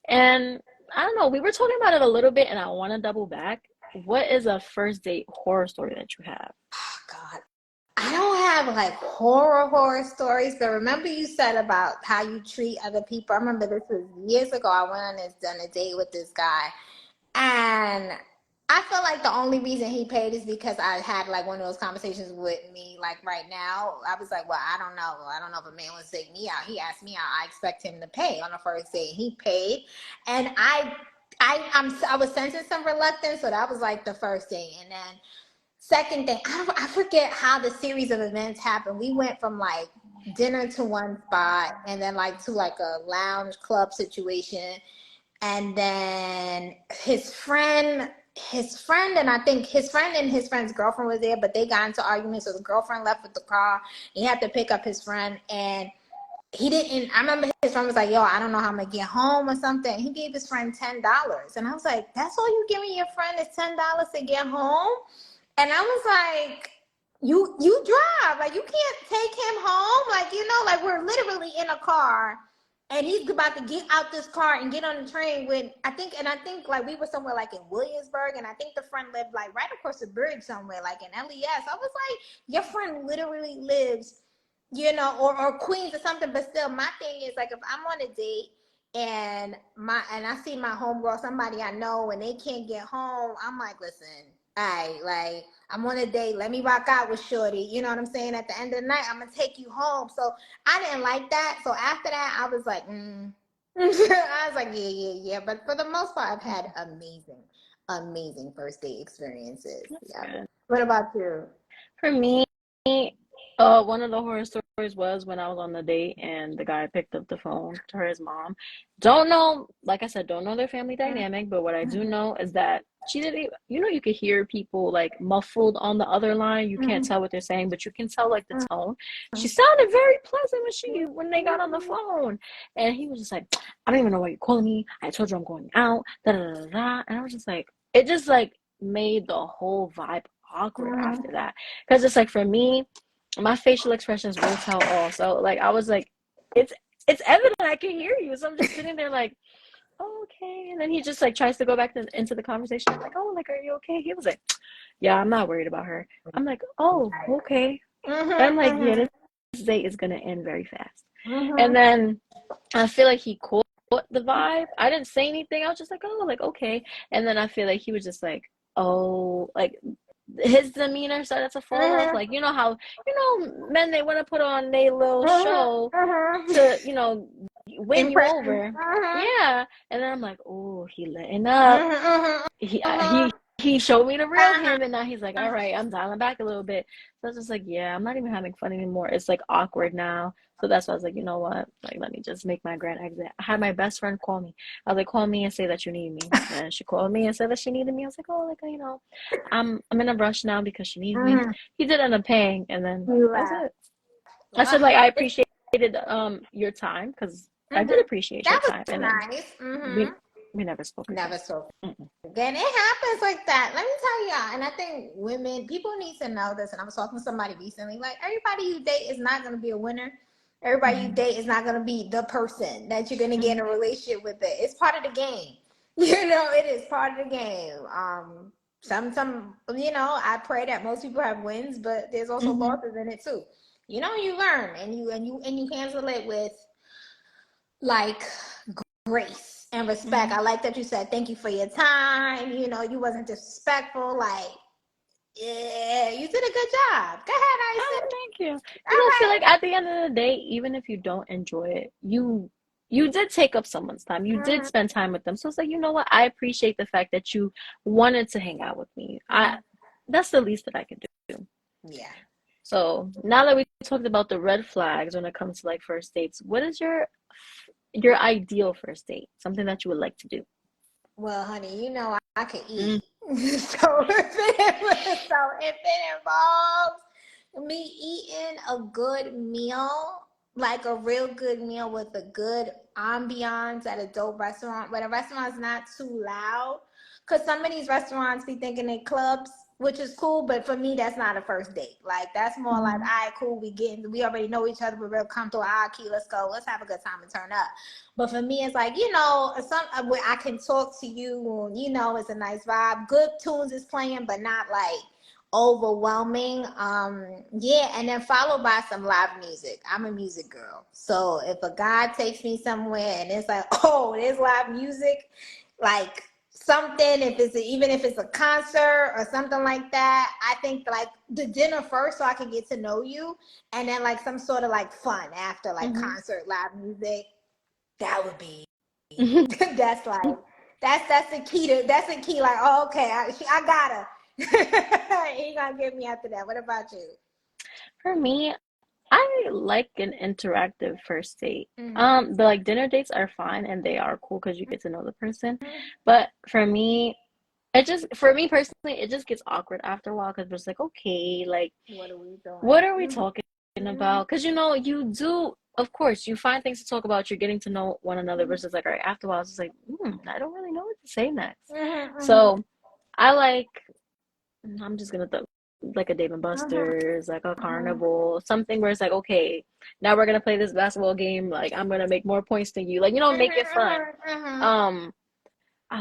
And I don't know, we were talking about it a little bit, and I want to double back. What is a first date horror story that you have? Oh, God. I don't have like horror stories, but remember you said about how you treat other people. I remember this was years ago. I went on a date with this guy, and I feel like the only reason he paid is because I had like one of those conversations with me, like right now. I was like, well, I don't know. I don't know if a man would take me out. He asked me out. I expect him to pay on the first date. He paid, and I was sensing some reluctance, so that was like the first date, and then. Second thing, I forget how the series of events happened. We went from like dinner to one spot and then like to like a lounge club situation. And then his friend and I think his friend and his friend's girlfriend was there, but they got into arguments. So the girlfriend left with the car. He had to pick up his friend and he didn't. I remember his friend was like, yo, I don't know how I'm gonna get home or something. He gave his friend $10. And I was like, that's all you giving your friend is $10 to get home? And I was like, you drive. Like, you can't take him home. Like, like we're literally in a car and he's about to get out this car and get on the train when I think like we were somewhere like in Williamsburg and I think the friend lived like right across the bridge somewhere, like in LES. I was like, your friend literally lives, or Queens or something. But still, my thing is like if I'm on a date and I see my homegirl, somebody I know, and they can't get home, I'm like, listen, like I'm on a date, let me rock out with shorty, you know what I'm saying? At the end of the night, I'm gonna take you home. So I didn't like that. So after that, I was like, I was like, yeah. But for the most part, I've had amazing first date experiences. That's Yeah. good. What about you? For me, one of the horror stories was when I was on the date and the guy picked up the phone to his mom. Don't know, like I said, don't know their family dynamic, but what I do know is that she didn't, you could hear people like muffled on the other line. You can't tell what they're saying, but you can tell like the tone. She sounded very pleasant when they got on the phone. And he was just like, I don't even know why you're calling me. I told you I'm going out. Da, da, da, da. And I was just like, it just like made the whole vibe awkward after that. Because it's like for me, my facial expressions will tell all. So like I was like, it's evident I can hear you. So I'm just sitting there like, oh, okay. And then he just like tries to go back into the conversation. I'm like, oh, like, are you okay? He was like, yeah, I'm not worried about her. I'm like, oh, okay. And I'm like, yeah, date is gonna end very fast. Mm-hmm. And then I feel like he caught the vibe. I didn't say anything. I was just like, oh, like okay. And then I feel like he was just like, oh, like his demeanor started to fall off. Mm-hmm. Like, you know how, men, they want to put on their little show Mm-hmm. to, win you Impression. over. Mm-hmm. Yeah. And then I'm like, oh, he letting up. Mm-hmm. He Mm-hmm. he showed me the real Uh-huh. him, and now he's like, all right, I'm dialing back a little bit. So I was just like, yeah, I'm not even having fun anymore. It's like awkward now. So that's why I was like, you know what? Like, let me just make my grand exit. I had my best friend call me. I was like, call me and say that you need me. And she called me and said that she needed me. I was like, oh, like, I'm in a rush now because she needs me. Mm-hmm. He did end up paying, and then You that was laugh. it. I said, like, I appreciated your time because I did Mm-hmm. appreciate your That was time, and then nice. Mm-hmm. we never spoke again. Never spoke. Mm-mm. Again, it happens like that. Let me tell y'all. And I think people need to know this. And I was talking to somebody recently. Like, everybody you date is not going to be a winner. Everybody you date is not going to be the person that you're going to get in a relationship with. It's part of the game. It is part of the game. I pray that most people have wins, but there's also losses in it too. You learn and you handle it with like grace and respect. I like that you said thank you for your time. You wasn't disrespectful. Like, yeah, you did a good job. Go ahead, Oh, Ison. thank you. All I feel right. like at the end of the day, even if you don't enjoy it, you did take up someone's time. You did spend time with them. So it's like, you know what? I appreciate the fact that you wanted to hang out with me. That's the least that I can do. Yeah. So now that we talked about the red flags when it comes to like first dates, what is your ideal first date? Something that you would like to do? Well, honey, I can eat. So if it involves me eating a good meal, like a real good meal with a good ambiance at a dope restaurant, but a restaurant's not too loud. Because some of these restaurants be thinking they clubs, which is cool, but for me, that's not a first date. Like, that's more like, all right, cool, we already know each other, we're real comfortable. Key, let's go. Let's have a good time and turn up. But for me, it's like, where I can talk to you, it's a nice vibe. Good tunes is playing, but not like overwhelming. And then followed by some live music. I'm a music girl. So if a guy takes me somewhere and it's like, oh, there's live music, like something, even if it's a concert or something like that, I think like the dinner first so I can get to know you, and then like some sort of like fun after, like concert, live music. That would be that's like that's the key, like, oh, okay, I got her. He gonna get me after that. What about you? For me, I like an interactive first date. The like dinner dates are fine and they are cool because you get to know the person. But for me personally, it just gets awkward after a while because it's like, okay, like What are we doing? what are we talking about? Because you do, of course, you find things to talk about. You're getting to know one another versus like, all right, after a while, it's just like, I don't really know what to say next. So I'm just gonna like a Dave and Buster's, like a carnival, something where it's like, okay, now we're gonna play this basketball game. Like, I'm gonna make more points than you. Like, make it fun.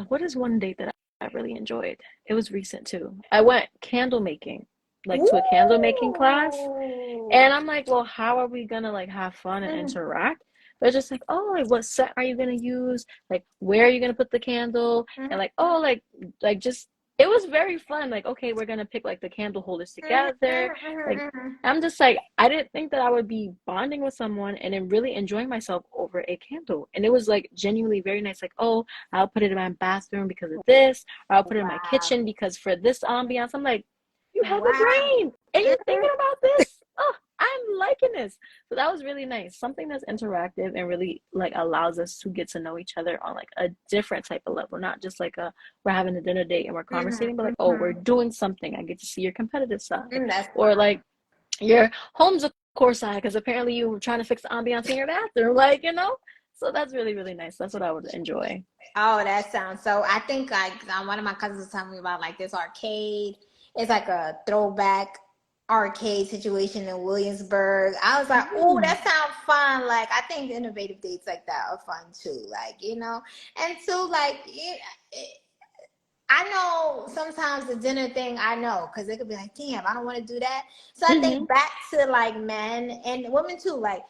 What is one date that I really enjoyed? It was recent too. I went candle making, like to a candle making class, and I'm like, well, how are we gonna like have fun and interact? But it's just like, oh, like what set are you gonna use? Like, where are you gonna put the candle? And like, oh, like just. It was very fun. Like, okay, we're gonna pick like the candle holders together. Like, I'm just like, I didn't think that I would be bonding with someone and then really enjoying myself over a candle. And it was like genuinely very nice. Like, oh, I'll put it in my bathroom because of this, or I'll put it in my kitchen because for this ambiance. I'm like, you have a brain and you're thinking about this. Oh, I'm liking this. So that was really nice. Something that's interactive and really like allows us to get to know each other on like a different type of level, not just like we're having a dinner date and we're conversating, but like, oh, we're doing something. I get to see your competitive side, or like your home decor side, because apparently you were trying to fix the ambiance in your bathroom, like, So that's really, really nice. That's what I would enjoy. Oh, that sounds so. I think like one of my cousins was telling me about like this arcade. It's like a throwback arcade situation in Williamsburg. I was like, oh, that sounds fun. Like, I think innovative dates like that are fun too. Like, and so like I know sometimes the dinner thing, I know, because it could be like, damn, I don't want to do that. So I Mm-hmm. think back to like men and women too, like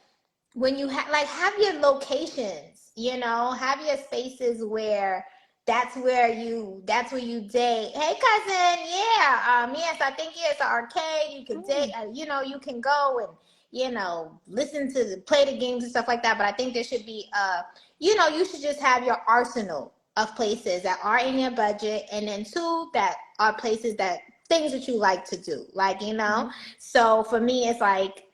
when you have your locations, have your spaces where that's where you date. Hey cousin, yeah, yes, I think yeah, it's an arcade. You can date, you can go and listen to play the games and stuff like that. But I think there should be you should just have your arsenal of places that are in your budget, and then two that are places that things that you like to do, like Mm-hmm. So for me, it's like,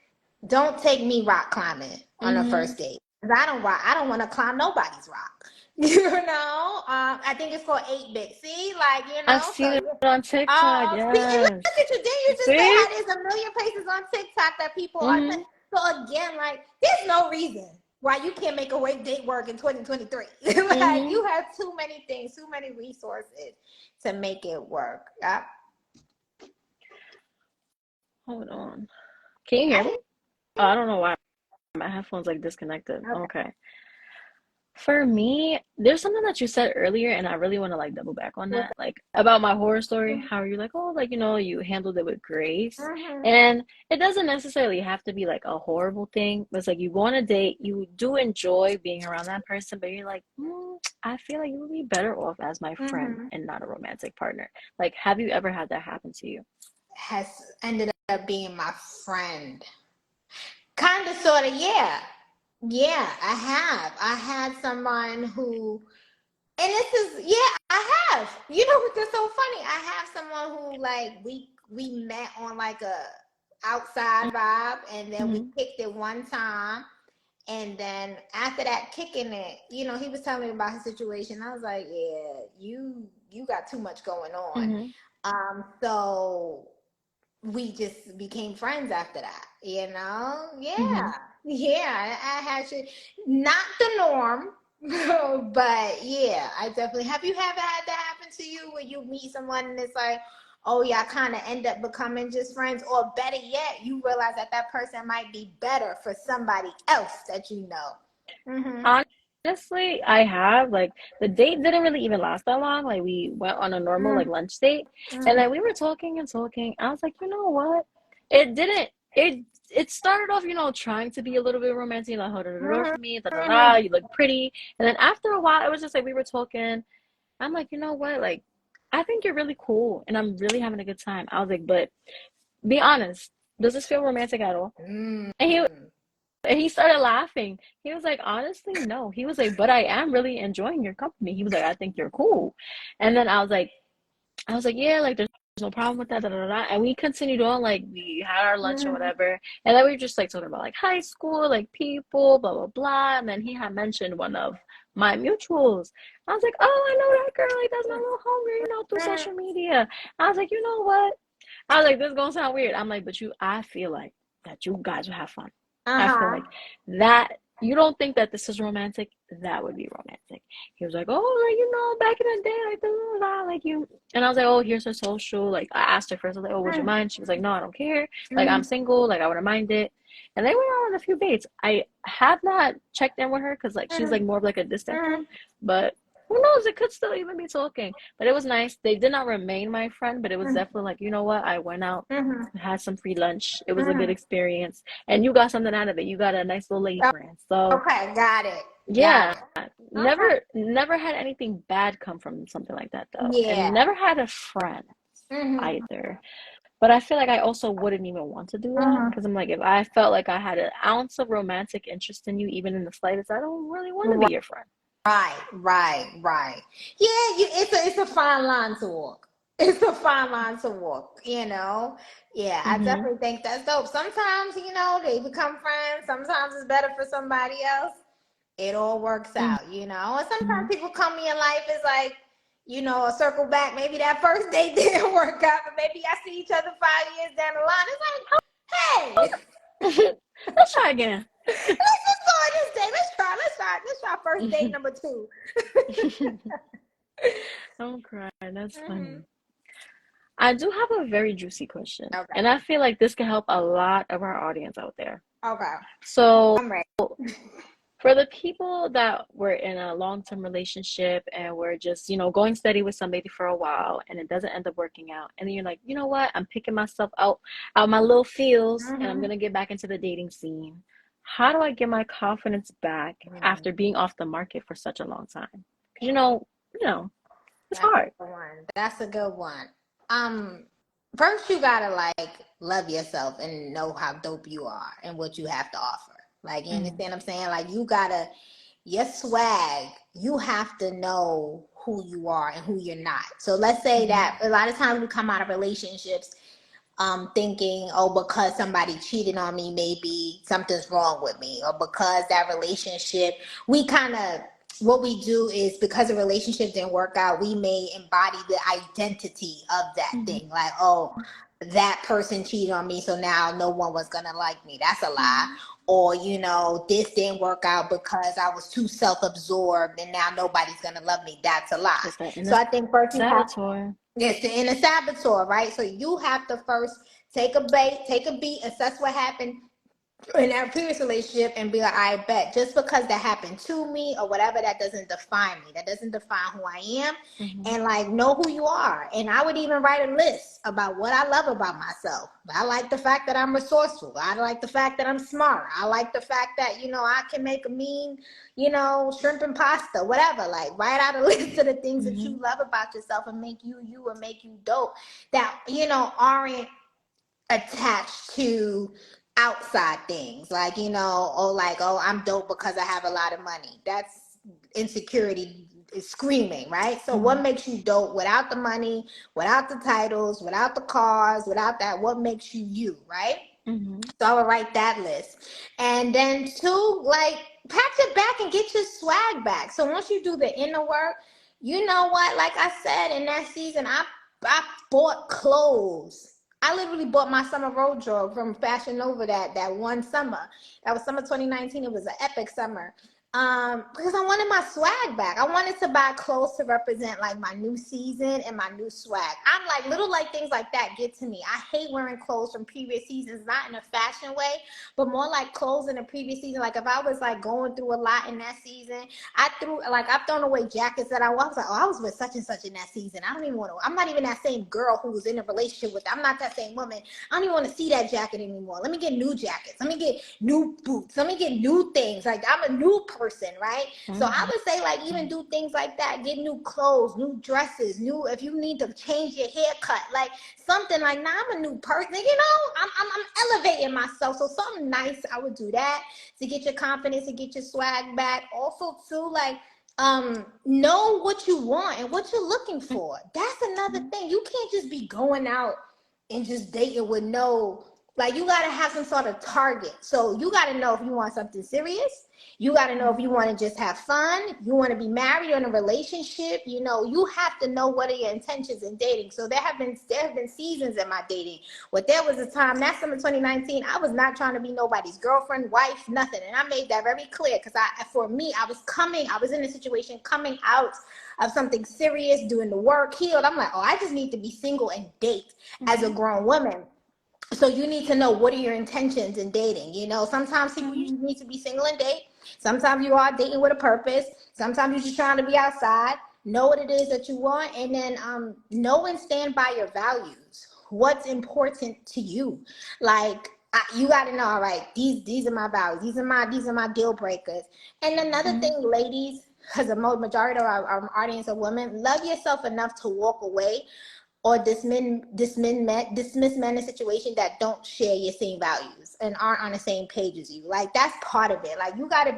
don't take me rock climbing on a Mm-hmm. first date. 'Cause I don't rock. I don't want to climb nobody's rock. I think it's called 8-bit. See, like I've so. seen it on TikTok. See, and look Yes. at you. Then you just say See? how there's a million places on TikTok that people are. Mm-hmm. So again, like, there's no reason why you can't make a way date work in 2023. Like, Mm-hmm. you have too many things, too many resources to make it work. Yeah. Hold on. Can you hear me? Oh, I don't know why my headphones like disconnected. Okay. Okay. For me, there's something that you said earlier, and I really want to like double back on that, like about my horror story, how you're like, oh, like, you handled it with grace. Mm-hmm. And it doesn't necessarily have to be like a horrible thing, but it's like you go on a date, you do enjoy being around that person, but you're like, I feel like you would be better off as my friend Mm-hmm. and not a romantic partner. Like, have you ever had that happen to you? Has ended up being my friend. Kind of, sort of, yeah. Yeah, I have. I had someone who, and this is, yeah, I have. You know what's so funny? I have someone who, like, we met on like a outside vibe, and then we Mm-hmm. kicked it one time, and then after that kicking it, he was telling me about his situation. I was like, yeah, you got too much going on. Mm-hmm. So we just became friends after that, Mm-hmm. yeah. Yeah, I had to, not the norm. But yeah, I definitely have. You ever had that happen to you where you meet someone and it's like, oh yeah, I kind of end up becoming just friends, or better yet, you realize that person might be better for somebody else that you know? Mm-hmm. Honestly, I have. Like, the date didn't really even last that long. Like, we went on a normal like lunch date, and then we were talking and talking. I was like, you know what? It didn't. It started off, trying to be a little bit romantic, like, hold the door Mm-hmm. for me, da da da. Mm-hmm. You look pretty, and then after a while, it was just like we were talking. I'm like, you know what? Like, I think you're really cool, and I'm really having a good time. I was like, but be honest, does this feel romantic at all? And he started laughing. He was like, honestly, no. He was like, but I am really enjoying your company. He was like, I think you're cool. And then I was like, yeah, like there's no problem with that, da, da, da, da. And we continued on, like we had our lunch or Mm-hmm. whatever. And then we were just like talking about like high school, like people, blah, blah, blah. And then he had mentioned one of my mutuals. I was like, oh, I know that girl. Like, that's my little homegirl, through social media. I was like, you know what? I was like, this is gonna sound weird. I'm like, but I feel like that you guys would have fun. I feel Uh-huh. like that you don't think that this is romantic, that would be romantic. He was like, oh, like, back in the day, like, blah, blah, blah, like you. And I was like, oh, here's her social. Like, I asked her first, I was like, oh, would you mind? She was like, no, I don't care. Like, I'm Mm-hmm. single. Like, I wouldn't mind it. And they went on a few dates. I have not checked in with her because, like, she's like more of like a distant Mm-hmm. friend. But who knows? It could still even be talking. But it was nice. They did not remain my friend, but it was definitely like, you know what? I went out, Mm-hmm. had some free lunch. It was a good Mm-hmm. experience. And you got something out of it. You got a nice little lady friend. So Okay, got it. Got yeah, it. Okay. never had anything bad come from something like that though. And Yeah. never had a friend Mm-hmm. either. But I feel like I also wouldn't even want to do that Mm-hmm. because I'm like, if I felt like I had an ounce of romantic interest in you, even in the slightest, I don't really want to be your friend. Right. Yeah, it's a fine line to walk. It's a fine line to walk, Yeah, I Mm-hmm. definitely think that's dope. Sometimes, they become friends. Sometimes it's better for somebody else. It all works out. And sometimes Mm-hmm. people come in life is like, a circle back. Maybe that first date didn't work out, but maybe I see each other 5 years down the line. It's like, hey, Let's try again. let's just go on this date. Let's try first date number two. Don't cry. That's Mm-hmm. funny. I do have a very juicy question, Okay. and I feel like this can help a lot of our audience out there. Okay. So, I'm ready. For the people that were in a long-term relationship and were just, going steady with somebody for a while and it doesn't end up working out, and then you're like, you know what? I'm picking myself out my little feels, and I'm Mm-hmm. gonna get back into the dating scene. How do I get my confidence back after being off the market for such a long time? 'Cause it's That's a hard. good one. That's a good one. Um, First you gotta like love yourself and know how dope you are and what you have to offer. Like, you Mm-hmm. understand what I'm saying? Like, you gotta your swag. You have to know who you are and who you're not. So let's say Mm-hmm. that a lot of times we come out of relationships thinking, oh, because somebody cheated on me, maybe something's wrong with me, or because that relationship, we kind of, what we do is because the relationship didn't work out, we may embody the identity of that Mm-hmm. thing. Like, oh, that person cheated on me, so now no one was gonna like me. That's a lie. Or, this didn't work out because I was too self absorbed and now nobody's gonna love me. That's a lie. Just that So inner I think first you have saboteur. Yes, the inner saboteur, right? So you have to first take a beat, assess what happened in our previous relationship, and be like, I bet just because that happened to me or whatever, that doesn't define me. That doesn't define who I am. Mm-hmm. And like, know who you are. And I would even write a list about what I love about myself. I like the fact that I'm resourceful. I like the fact that I'm smart. I like the fact that, I can make a mean, shrimp and pasta, whatever. Like, write out a list of the things that Mm-hmm. you love about yourself and make you you and make you dope that, aren't attached to outside things like oh, I'm dope because I have a lot of money. That's insecurity is screaming, right? So Mm-hmm. what makes you dope without the money, without the titles, without the cars, without that? What makes you you, right? Mm-hmm. So I would write that list. And then two, like, pack it back and get your swag back. So once you do the inner work, you know what? Like I said, in that season, I bought clothes. I literally bought my summer wardrobe from Fashion Nova that one summer. That was summer 2019. It was an epic summer. Because I wanted my swag back. I wanted to buy clothes to represent like my new season and my new swag. I'm like little like things like that get to me. I hate wearing clothes from previous seasons, not in a fashion way, but more like clothes in the previous season. Like if I was like going through a lot in that season, I've thrown away jackets that I was like, oh, I was with such and such in that season. I don't even want to. I'm not even that same girl who was in a relationship with. I'm not that same woman. I don't even want to see that jacket anymore. Let me get new jackets. Let me get new boots. Let me get new things. Like I'm a new person, right? So I Mm-hmm. would say like even do things like that. Get new clothes, new dresses, new if you need to change your haircut, like something like now I'm a new person. I'm elevating myself. So something nice, I would do that to get your confidence and get your swag back. Also too, like know what you want and what you're looking for. That's another thing. You can't just be going out and just dating with no, like, you got to have some sort of target. So you got to know if you want something serious. You got to know if you want to just have fun, you want to be married or in a relationship. You have to know what are your intentions in dating. So there have been seasons in my dating where there was a time, that summer 2019, I was not trying to be nobody's girlfriend, wife, nothing. And I made that very clear because for me, I was in a situation coming out of something serious, doing the work, healed. I'm like, oh, I just need to be single and date as a Mm-hmm. grown woman. So you need to know what are your intentions in dating. Sometimes people Mm-hmm. you need to be single and date. Sometimes you are dating with a purpose. Sometimes you're just trying to be outside. Know what it is that you want, and then know and stand by your values. What's important to you? Like you got to know. All right, these are my values. These are my deal breakers. And another Mm-hmm. thing, ladies, because the majority of our audience are women, love yourself enough to walk away or dismiss men in situations that don't share your same values and aren't on the same page as you. Like that's part of it. Like you gotta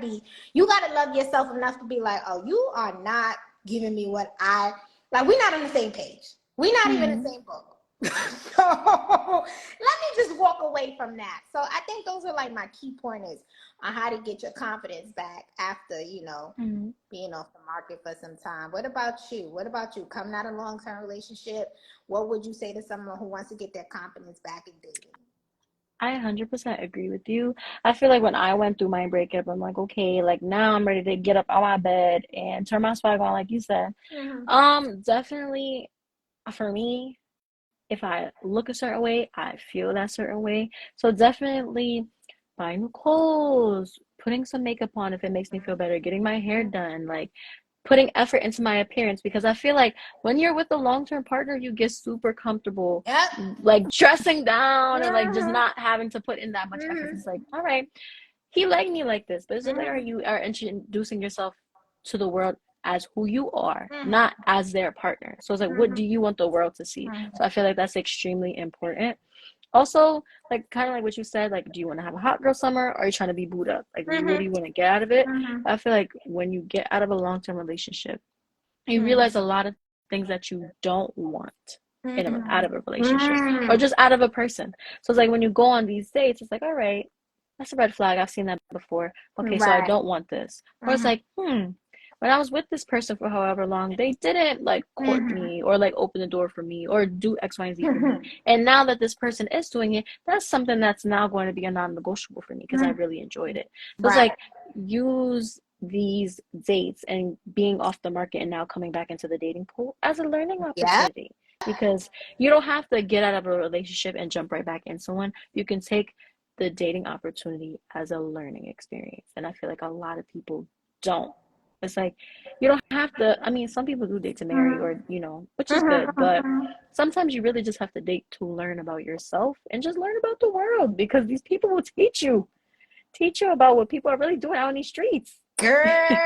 love yourself enough to be like, oh, you are not giving me what I like. We're not on the same page. We're not even in the Mm-hmm. same book. So let me just walk away from that. So I think those are like my key pointers on how to get your confidence back after Mm-hmm. being off the market for some time. What about you? What about you? Coming out of a long-term relationship, what would you say to someone who wants to get their confidence back in dating? I 100% agree with you. I feel like when I went through my breakup, I'm like, okay, like now I'm ready to get up out my bed and turn my swag on, like you said. Mm-hmm. Definitely for me, if I look a certain way, I feel that certain way. So definitely buying new clothes, putting some makeup on if it makes me feel better, getting my hair done, like putting effort into my appearance, because I feel like when you're with a long-term partner, you get super comfortable, Yep. like dressing down and like just Mhm. not having to put in that much effort. It's Mhm. like, all right, he liked me like this, but it's just like, are Mhm. you are introducing yourself to the world as who you are, Mhm. not as their partner. So it's like, what do Mhm. you want the world to see? Mhm. So I feel like that's extremely important. Also, like kind of like what you said, like, do you want to have a hot girl summer, or are you trying to be booed up? Like, what do Mhm. you want to get out of it? Mhm. I feel like when you get out of a long-term relationship, you realize Mhm. a lot of things that you don't want out of a relationship, or Mhm. just out of a person. So it's like when you go on these dates, it's like, all right, that's a red flag. I've seen that before. Okay, so I Right. don't want this. Or it's Mhm. like, when I was with this person for however long, they didn't like court Mhm. me or like open the door for me or do X, Y, and Z for me. Mhm. And now that this person is doing it, that's something that's now going to be a non-negotiable for me because I Mhm. really enjoyed it. So it's Right. like, use these dates and being off the market and now coming back into the dating pool as a learning Yep. opportunity, because you don't have to get out of a relationship and jump right back into one. You can take the dating opportunity as a learning experience, and I feel like a lot of people don't. It's like, you don't have to, I mean, some people do date to marry, Mhm. or which is good, but Mhm. sometimes you really just have to date to learn about yourself and just learn about the world, because these people will teach you about what people are really doing out in these streets. Girl,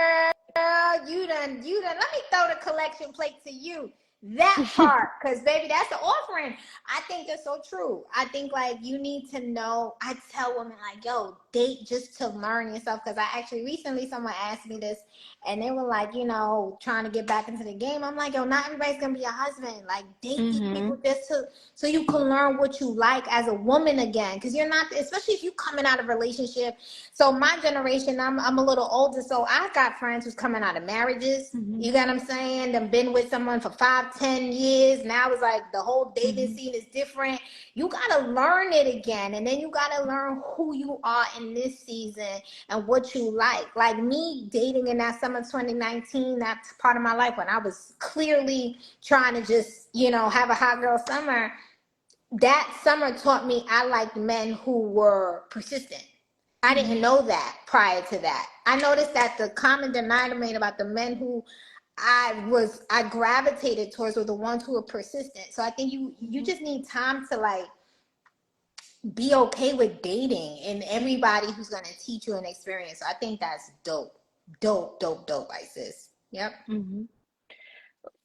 you done. Let me throw the collection plate to you. That part, because baby, that's the offering. I think that's so true. I think like you need to know. I tell women like, yo, date just to learn yourself. Because I actually recently someone asked me this, and they were like, trying to get back into the game. I'm like, yo, not everybody's gonna be a husband. Like, date these Mm-hmm. people just so you can learn what you like as a woman again. Because you're not, especially if you coming out of a relationship. So my generation, I'm a little older, so I've got friends who's coming out of marriages. Mm-hmm. You get what I'm saying? They've been with someone for 5, 10 years. Now it's like the whole dating Mm-hmm. scene is different. You gotta learn it again, and then you gotta learn who you are in this season and what you like. Like me dating in that summer 2019, that's part of my life when I was clearly trying to just, have a hot girl summer. That summer taught me I liked men who were persistent. I didn't Mm-hmm. know that prior to that. I noticed that the common denominator about the men who I gravitated towards were the ones who were persistent. So I think you Mm-hmm. just need time to like be okay with dating and everybody who's gonna teach you an experience. So I think that's dope. Dope, dope, dope, Isis. Yep. Mm-hmm.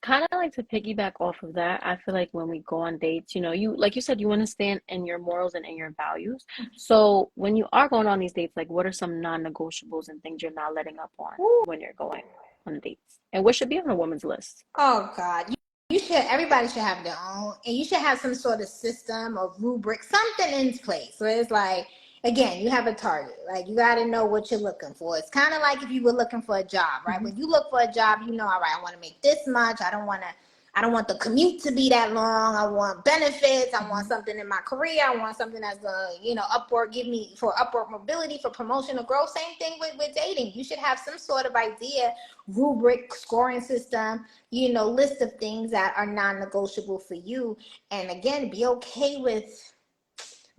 Kind of like to piggyback off of that. I feel like when we go on dates, you like you said, you want to stand in your morals and in your values. So when you are going on these dates, like what are some non-negotiables and things you're not letting up on when you're going on dates? And what should be on a woman's list? Oh God, you should. Everybody should have their own, and you should have some sort of system or rubric, something in place. So it's like, again, you have a target. Like you got to know what you're looking for. It's kind of like if you were looking for a job, right? Mm-hmm. When you look for a job, all right, I want to make this much. I don't want to. I don't want the commute to be that long. I want benefits. I want Mm-hmm. something in my career. I want something that's gonna, upward give me for upward mobility, for promotional growth. Same thing with dating. You should have some sort of idea, rubric, scoring system, list of things that are non-negotiable for you. And again, be okay with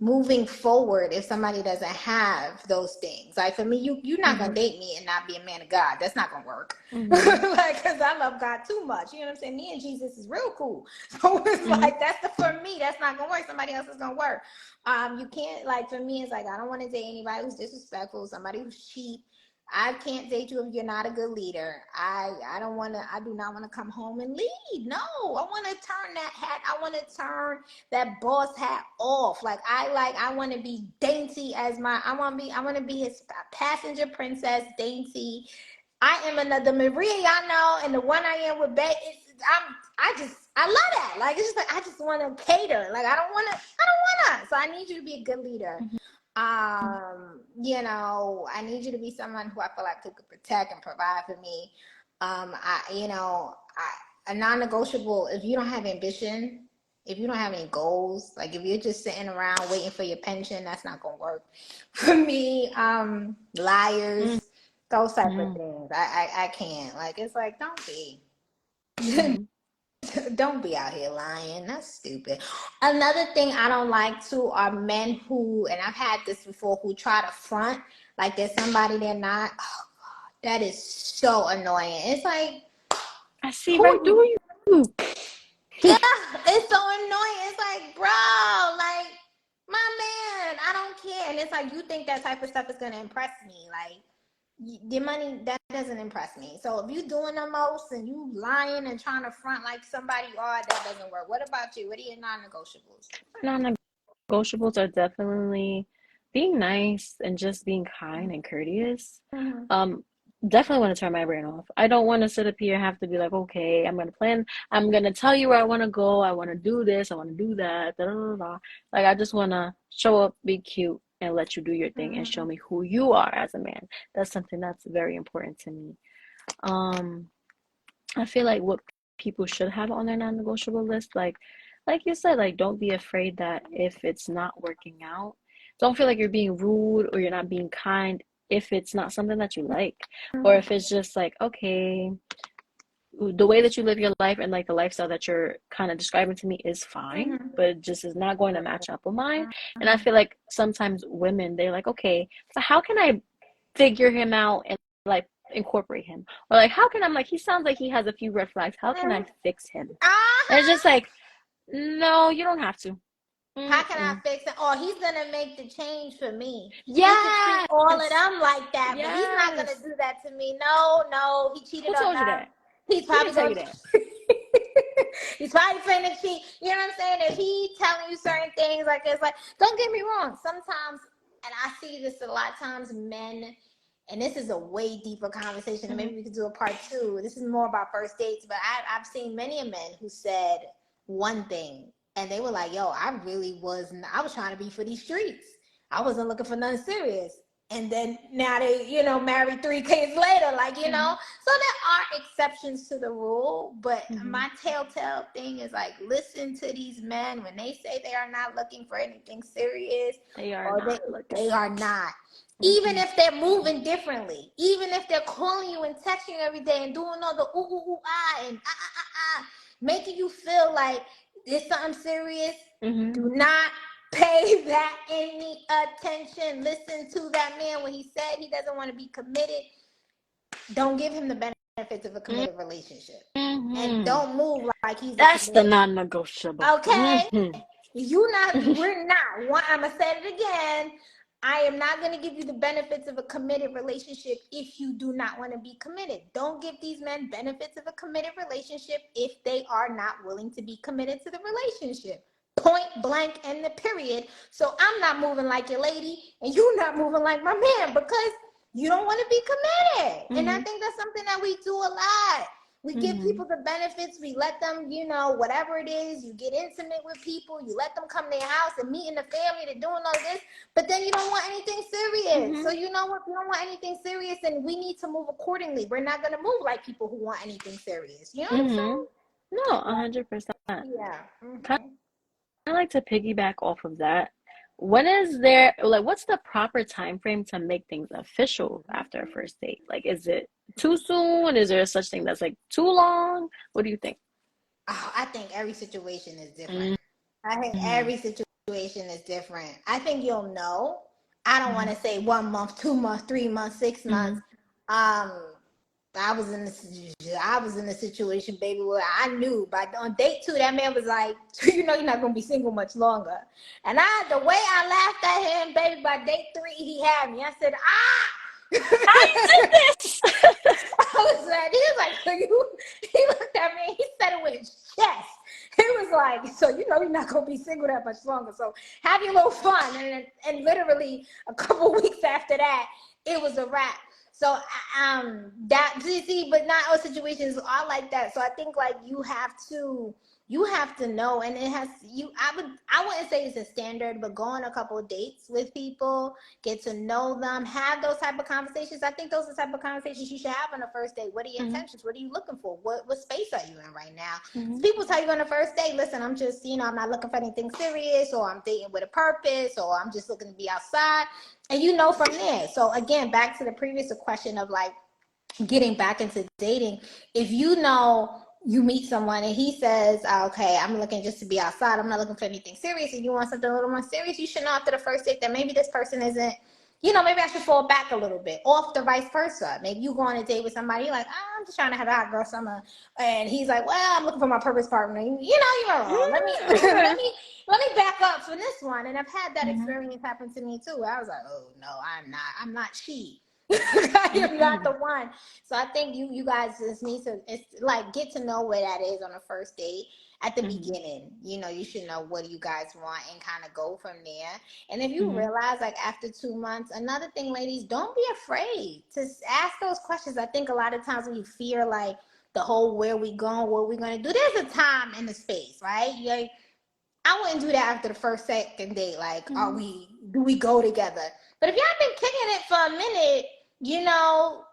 moving forward if somebody doesn't have those things. Like for me, you're not gonna Mm-hmm. date me and not be a man of God. That's not gonna work. Mm-hmm. Like, cause I love God too much. You know what I'm saying? Me and Jesus is real cool. So it's Mm-hmm. like for me, that's not gonna work. Somebody else is gonna work. You can't, like, for me, it's like I don't want to date anybody who's disrespectful, somebody who's cheap. I can't date you if you're not a good leader. I do not want to come home and lead. No, I want to turn that hat. I want to turn that boss hat off. I want to be dainty as I want to be his passenger princess, dainty. I am another Maria, y'all know, and the one I am with Bay. I love that. Like it's just like I just want to cater. Like I don't wanna. So I need you to be a good leader. I need you to be someone who I feel like who could protect and provide for me. A non-negotiable. If you don't have ambition, if you don't have any goals, like if you're just sitting around waiting for your pension, that's not gonna work for me. Liars, those type of Mm-hmm. things. I can't. Like it's like don't be. Mm-hmm. Don't be out here lying. That's stupid. Another thing I don't like too are men who, and I've had this before, who try to front like there's somebody they're not. Oh, God, that is so annoying. It's like, I see right through you. yeah, it's so annoying. It's like, bro, like, my man, I don't care. And it's like, you think that type of stuff is going to impress me. Like, the money, that doesn't impress me. So if you doing the most and you lying and trying to front like somebody you are, that doesn't work. What about you? What are your non-negotiables? Non-negotiables are definitely being nice and just being kind and courteous. Mm-hmm. Definitely want to turn my brain off. I don't want to sit up here and have to be like, okay, I'm gonna tell you where I want to go, I want to do this, I want to do that, da, da, da, da. Like, I just want to show up, be cute, and let you do your thing and show me who you are as a man. That's something that's very important to me. I feel like what people should have on their non-negotiable list, like you said, like, don't be afraid that if it's not working out, don't feel like you're being rude or you're not being kind if it's not something that you like, or if it's just like, okay, the way that you live your life and like the lifestyle that you're kind of describing to me is fine, but it just is not going to match up with mine. And I feel like sometimes women, they're like, okay, so how can I figure him out and like incorporate him? Or like, how can I'm like, he sounds like he has a few red flags. How can I fix him? And it's just like, no, you don't have to. How can I fix it? Oh, he's gonna make the change for me. Yeah, He can treat all of them like that, but he's not gonna do that to me. No, he cheated Who on told you them. that? He's probably tell you gonna. that. He's probably finna cheat. You know what I'm saying? If he telling you certain things, like, it's like, don't get me wrong. Sometimes, and I see this a lot of times, men. And this is a way deeper conversation, and maybe we could do a part 2. This is more about first dates, but I've seen many men who said one thing, and they were like, yo, I was trying to be for these streets. I wasn't looking for nothing serious. And then now they, married 3 kids later, like, So there are exceptions to the rule, but my telltale thing is like, listen to these men when they say they are not looking for anything serious. They are not looking. They are not. Even if they're moving differently, even if they're calling you and texting you every day and doing all the ooh, ooh, ooh, ah, and making you feel like there's something serious, do not pay that any attention. Listen to that man when he said he doesn't want to be committed. Don't give him the benefits of a committed relationship. And don't move like he's That's the non-negotiable. Okay? We're not. I'm going to say it again. I am not going to give you the benefits of a committed relationship if you do not want to be committed. Don't give these men benefits of a committed relationship if they are not willing to be committed to the relationship. Point blank and the period. So I'm not moving like your lady and you're not moving like my man because you don't want to be committed. And I think that's something that we do a lot. We give people the benefits. We let them, whatever it is, you get intimate with people. You let them come to your house and meet in the family. They're doing all this. But then you don't want anything serious. So you know what? If you don't want anything serious, then we need to move accordingly. We're not going to move like people who want anything serious. You know what I'm saying? No, 100%. Yeah. I like to piggyback off of that. What's the proper time frame to make things official after a first date? Like, is it too soon? Is there such thing that's like too long? What do you think? Oh, I think every situation is different. I think every situation is different. I think you'll know. I don't want to say 1 month, 2 months, 3 months, 6 months. I was in the situation, baby, where I knew on date 2, that man was like, you're not gonna be single much longer. And the way I laughed at him, baby, by date 3, he had me. I said, I did this. I was like, he looked at me, he said it with his chest. He was like, so you're not gonna be single that much longer. So have your little fun. And literally a couple weeks after that, it was a wrap. So but not all situations are like that. So I think like you have to know, and I wouldn't say it's a standard, but go on a couple of dates with people, get to know them, have those type of conversations. I think those are the type of conversations you should have on a first date. What are your intentions? What are you looking for? What space are you in right now? So people tell you on the first date, listen, I'm just, I'm not looking for anything serious, or I'm dating with a purpose, or I'm just looking to be outside. And from there. So again, back to the previous question of like getting back into dating. If you know you meet someone and he says, okay, I'm looking just to be outside. I'm not looking for anything serious. And you want something a little more serious, you should know after the first date that maybe this person isn't, maybe I should fall back a little bit. Off the vice versa. Maybe you go on a date with somebody, you're like, I'm just trying to have a hot girl summer. And he's like, well, I'm looking for my purpose partner. You're let me let me back up for this one. And I've had that experience happen to me too, where I was like, oh no, I'm not she. I am not the one. So I think you guys just need to get to know where that is on the first date at the beginning. You should know what you guys want and kind of go from there. And if you realize after 2 months, another thing, ladies, don't be afraid to ask those questions. I think a lot of times we fear the whole where we going, what we gonna do. There's a time and a space, right? I wouldn't do that after the first, second date. Do we go together? But if y'all been kicking it for a minute, don't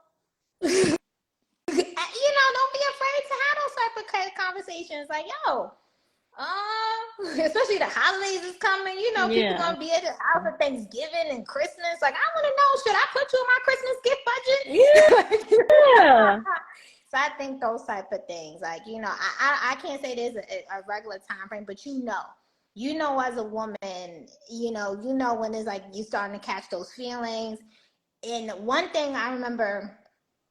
be afraid to have those type of conversations. Especially the holidays is coming. People gonna be at the house for Thanksgiving and Christmas. I want to know, should I put you in my Christmas gift budget? Yeah. So I think those type of things, I can't say there's a regular time frame, but as a woman, when it's you starting to catch those feelings. And one thing I remember,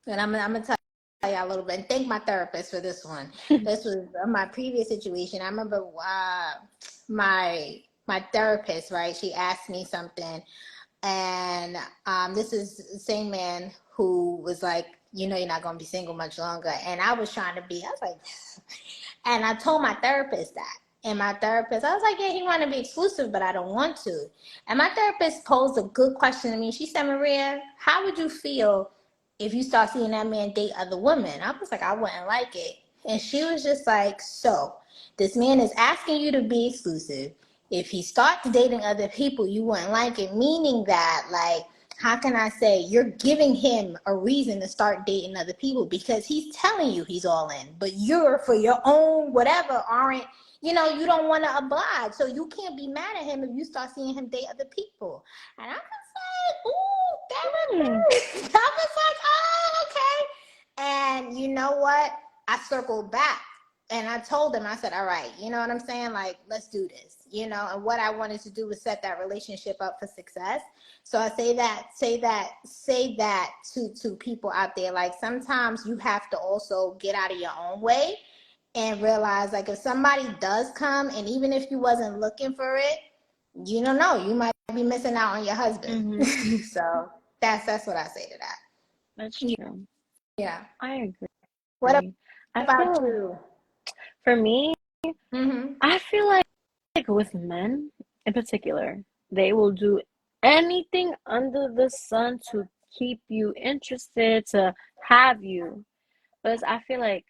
and I'm gonna tell y'all a little bit, and thank my therapist for this one. This was my previous situation. I remember my therapist, right? She asked me something, and this is the same man who was like, you're not gonna be single much longer. And I was and I told my therapist that. And my therapist, I was like, yeah, he want to be exclusive, but I don't want to. And my therapist posed a good question to me. She said, Maria, how would you feel if you start seeing that man date other women? I was like, I wouldn't like it. And she was just like, so this man is asking you to be exclusive. If he starts dating other people, you wouldn't like it. Meaning that, how can I say, you're giving him a reason to start dating other people because he's telling you he's all in. But you're, for your own whatever, aren't, you don't want to oblige. So you can't be mad at him if you start seeing him date other people. And I was like, ooh, that was I was like, oh, okay. And you know what? I circled back and I told him, I said, all right, you know what I'm saying? Let's do this, and what I wanted to do was set that relationship up for success. So I say that to people out there. Sometimes you have to also get out of your own way and realize if somebody does come, and even if you wasn't looking for it, you don't know, you might be missing out on your husband. So that's what I say to that. That's true. Yeah, I agree. What about you? For me, I feel like with men in particular, they will do anything under the sun to keep you interested, to have you. But I feel like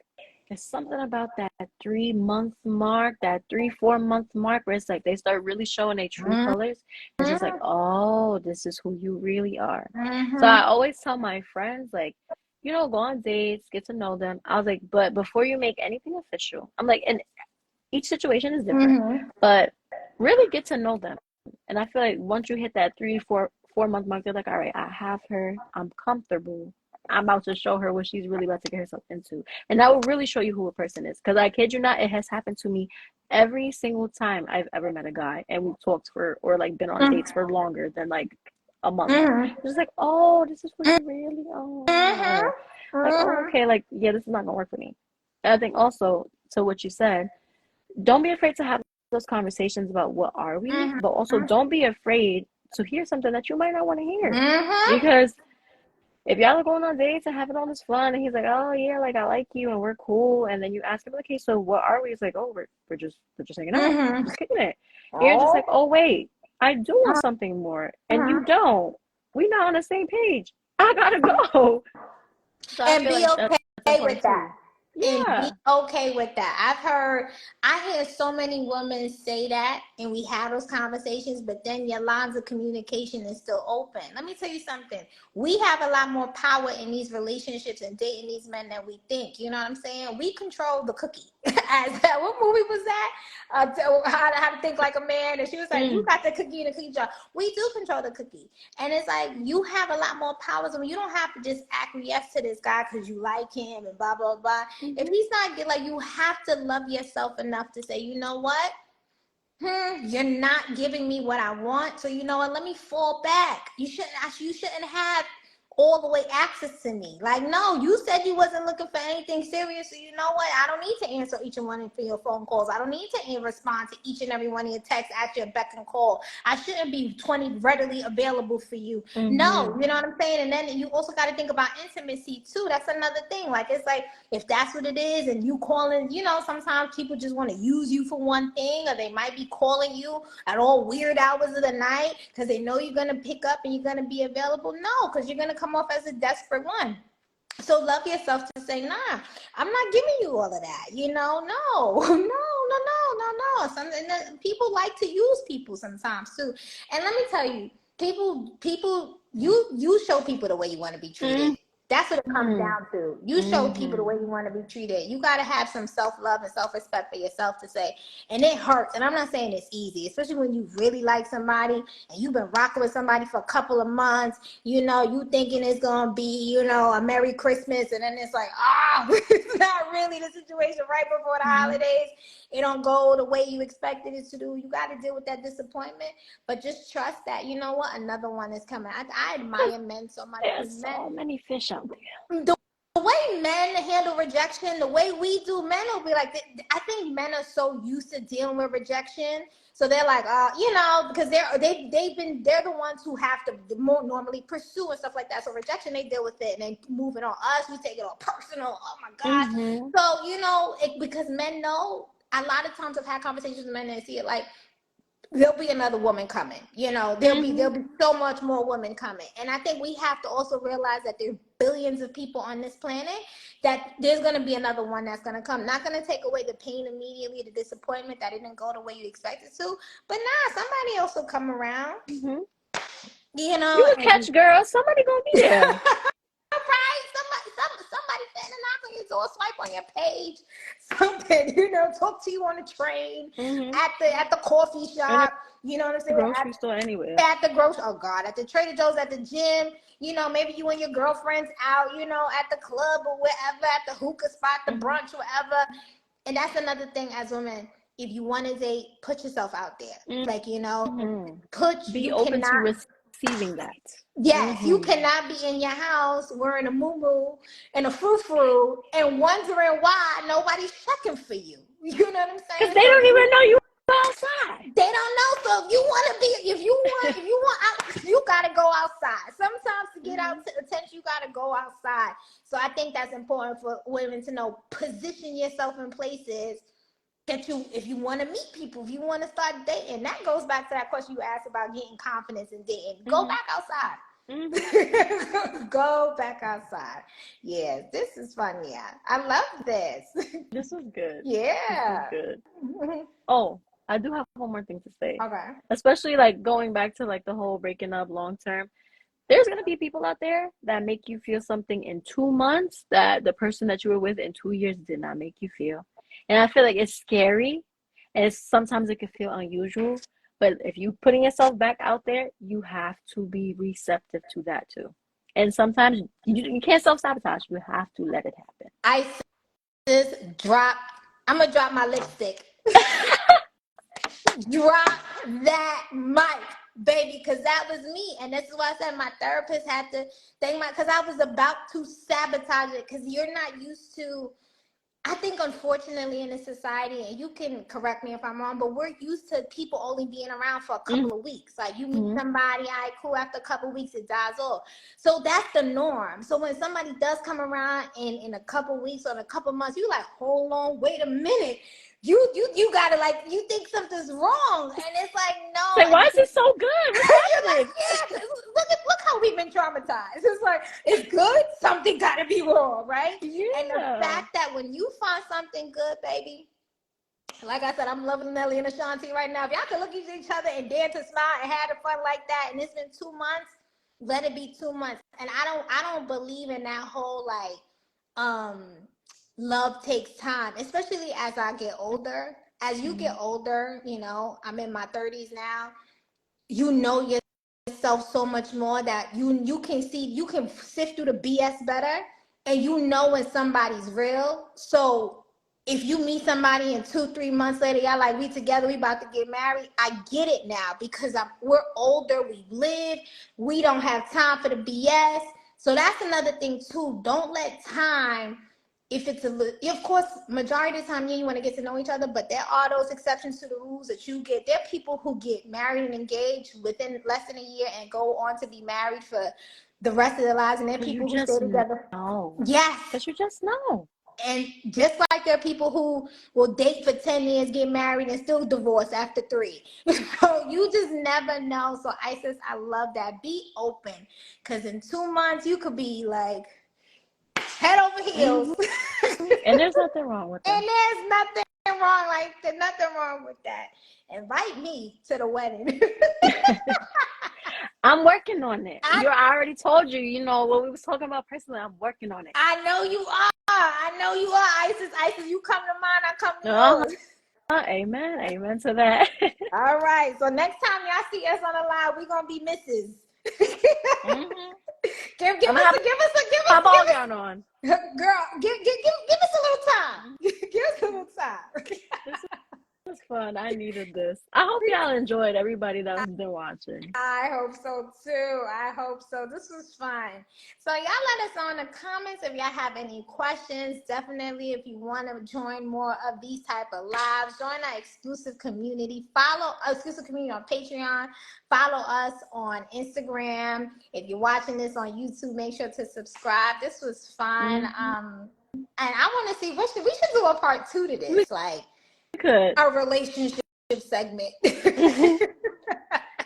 there's something about that 3-month mark, that 3-4 month mark, where it's they start really showing their true colors. It's just oh, this is who you really are. So I always tell my friends, go on dates, get to know them. I was like, but before you make anything official, I'm like, and each situation is different, but really get to know them. And I feel like once you hit that 3-4 month mark, they're like, all right, I have her, I'm comfortable, I'm about to show her what she's really about to get herself into. And that will really show you who a person is. Because I kid you not, it has happened to me every single time I've ever met a guy and we've talked for, or been on dates for longer than a month. It's just oh, this is what you really are. Oh, okay, yeah, this is not gonna work for me. And I think also, to what you said, don't be afraid to have those conversations about what are we, but also don't be afraid to hear something that you might not want to hear. Because if y'all are going on dates and having all this fun, and he's like, oh yeah, I like you and we're cool, and then you ask him, okay, so what are we? He's like, oh, we're just hanging out, just kicking it. You're just oh wait, I do want something more, and you don't. We're not on the same page. I gotta go. So and be okay with that. Yeah. And be okay with that. I hear so many women say that, and we have those conversations, but then your lines of communication is still open. Let me tell you something. We have a lot more power in these relationships and dating these men than we think. You know what I'm saying? We control the cookie. as what movie was that? How to Think Like a Man, and she was like, "You got the cookie in the cookie jar." We do control the cookie, and it's like you have a lot more powers. I mean, you don't have to just acquiesce to this guy because you like him and blah blah blah. If he's not good, like you have to love yourself enough to say, you know what? You're not giving me what I want, so you know what? Let me fall back. You shouldn't have all the way access to me. Like, no, you said you wasn't looking for anything serious, so you know what? I don't need to answer each and one of your phone calls. I don't need to respond to each and every one of your texts at your beck and call. I shouldn't be 20 readily available for you. No, you know what I'm saying? And then you also got to think about intimacy too. That's another thing. Like, it's like, if that's what it is and you calling, you know, sometimes people just want to use you for one thing, or they might be calling you at all weird hours of the night because they know you're going to pick up and you're going to be available. No, because you're going to come off as a desperate one. So love yourself to say, nah, I'm not giving you all of that. You know, no. People like to use people sometimes too. And let me tell you, people, you show people the way you want to be treated. That's what it comes down to. You show people the way you want to be treated. You got to have some self-love and self-respect for yourself to say, and it hurts. And I'm not saying it's easy, especially when you really like somebody and you've been rocking with somebody for a couple of months, you know, you thinking it's going to be, you know, a Merry Christmas. And then it's like, it's not really the situation right before the holidays. It don't go the way you expected it to do. You got to deal with that disappointment, but just trust that, you know what, another one is coming. I admire men so much. There's so many fish out there. The way men handle rejection, the way we do, men will be like, I think men are so used to dealing with rejection. So they're like, you know, because they're the ones who have to more normally pursue and stuff like that. So rejection, they deal with it and they move it on us. We take it all personal. Oh my God. So, you know, because men know, a lot of times I've had conversations with men and see it like, there'll be another woman coming, you know, there'll be so much more women coming. And I think we have to also realize that there are billions of people on this planet, that there's going to be another one that's going to come. Not going to take away the pain immediately, the disappointment that it didn't go the way you expected to, but somebody else will come around. You know, you catch girls, somebody gonna be there. Right? Somebody standing knock on your door, swipe on your page, something, you know, talk to you on the train, at the coffee shop, you know what I'm saying? Grocery store, anywhere. At the at the Trader Joe's, at the gym, you know, maybe you and your girlfriends out, you know, at the club or wherever, at the hookah spot, the brunch, wherever. And that's another thing as women. If you want to date, put yourself out there. Like, you know, be open to receiving that. Yes, you cannot be in your house wearing a muumuu and a frou-frou and wondering why nobody's checking for you. You know what I'm saying? Because they don't even know you outside. They don't know. So if you want out, you gotta go outside. Sometimes to get out attention, you gotta go outside. So I think that's important for women to know. Position yourself in places that if you want to meet people, if you want to start dating. That goes back to that question you asked about getting confidence in dating. Go back outside. Go back outside. Yeah, this is fun. Yeah, I love this. This was good. Yeah. This was good. Oh, I do have one more thing to say. Okay. Especially like going back to like the whole breaking up long term. There's going to be people out there that make you feel something in 2 months that the person that you were with in 2 years did not make you feel. And I feel like it's scary, and sometimes it can feel unusual. But if you're putting yourself back out there, you have to be receptive to that too. And sometimes you can't self-sabotage. You have to let it happen. I'm going to drop my lipstick. Drop that mic, baby, because that was me. And this is why I said my therapist had to thank because I was about to sabotage it, because you're not used to. I think, unfortunately, in this society, and you can correct me if I'm wrong, but we're used to people only being around for a couple of weeks. Like, you meet somebody, all right, cool, after a couple of weeks, it dies off. So that's the norm. So when somebody does come around in a couple of weeks or in a couple of months, you're like, hold on, wait a minute. You gotta, like, you think something's wrong, and it's like, no. Like, why is it so good? You're like, yeah, look how we've been traumatized. It's like, it's good, something gotta be wrong, right? Yeah. And the fact that when you find something good, baby, like I said, I'm loving Nelly and Ashanti right now. If y'all can look at each other and dare to smile and have fun like that, and it's been 2 months, let it be 2 months. And I don't believe in that whole, like, love takes time, especially as I get older. As you get Mhm. older, you know, I'm in my 30s now. You know yourself so much more that you can see, you can sift through the BS better, and you know when somebody's real. So if you meet somebody and 2 3 months later y'all like, we together, we about to get married, I get it now, because we're older, we live, we don't have time for the BS. So that's another thing too. Don't let time, if it's of course, majority of the time, yeah, you want to get to know each other, but there are those exceptions to the rules that you get. There are people who get married and engaged within less than a year and go on to be married for the rest of their lives, and there are Because you people who just stay together. know. Yes. Because you just know. And just like there are people who will date for 10 years, get married, and still divorce after 3. So you just never know. So Isis, I love that. Be open. Because in 2 months, you could be like head over heels. Hmm. And there's nothing wrong with And that. there's nothing wrong, like there's nothing wrong with that. Invite me to the wedding. I'm working on it. I I already told you, what we was talking about personally, I'm working on it. I know you are. I know you are, Isis. Isis, you come to mine, I come to Uh-huh. yours. Amen. Amen to that. All right. So next time y'all see us on the live, we're gonna be Mrs. Hmm. give I'm gonna have my ball give gown on. girl, give us a little time. Give us a little time. This is fun. I needed this. I hope y'all enjoyed, everybody that's been watching. I hope so too. I hope so. This was fun. So y'all let us know in the comments if y'all have any questions. Definitely, if you want to join more of these type of lives, join our exclusive community. Follow our exclusive community on Patreon. Follow us on Instagram. If you're watching this on YouTube, make sure to subscribe. This was fun. Hmm. And I want to see, we should do a part 2 to We this, like could. a relationship segment. Because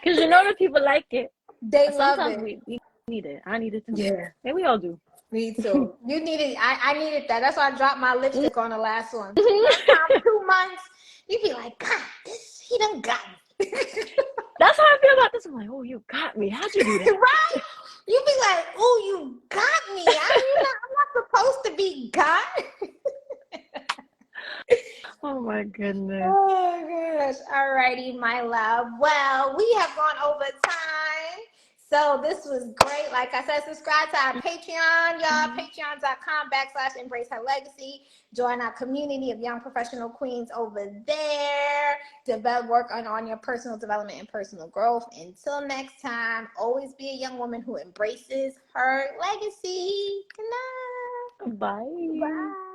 the people like it. They love Sometimes it. we need it. I need it too. Yeah. And we all do. Me too. You needed. I needed that. That's why I dropped my lipstick on the last one. Sometimes 2 months, you be like, God, he done got me. That's how I feel about this. I'm like, oh, you got me. How'd you do that? Right? You be like, oh, you got me. I'm not supposed to be got. Oh my goodness. Oh gosh. All righty, my love. Well, we have gone over time. So this was great. Like I said, subscribe to our Patreon, y'all. Patreon.com/embrace her legacy. Join our community of young professional queens over there. Work on your personal development and personal growth. Until next time, always be a young woman who embraces her legacy. Good night. Bye. Bye.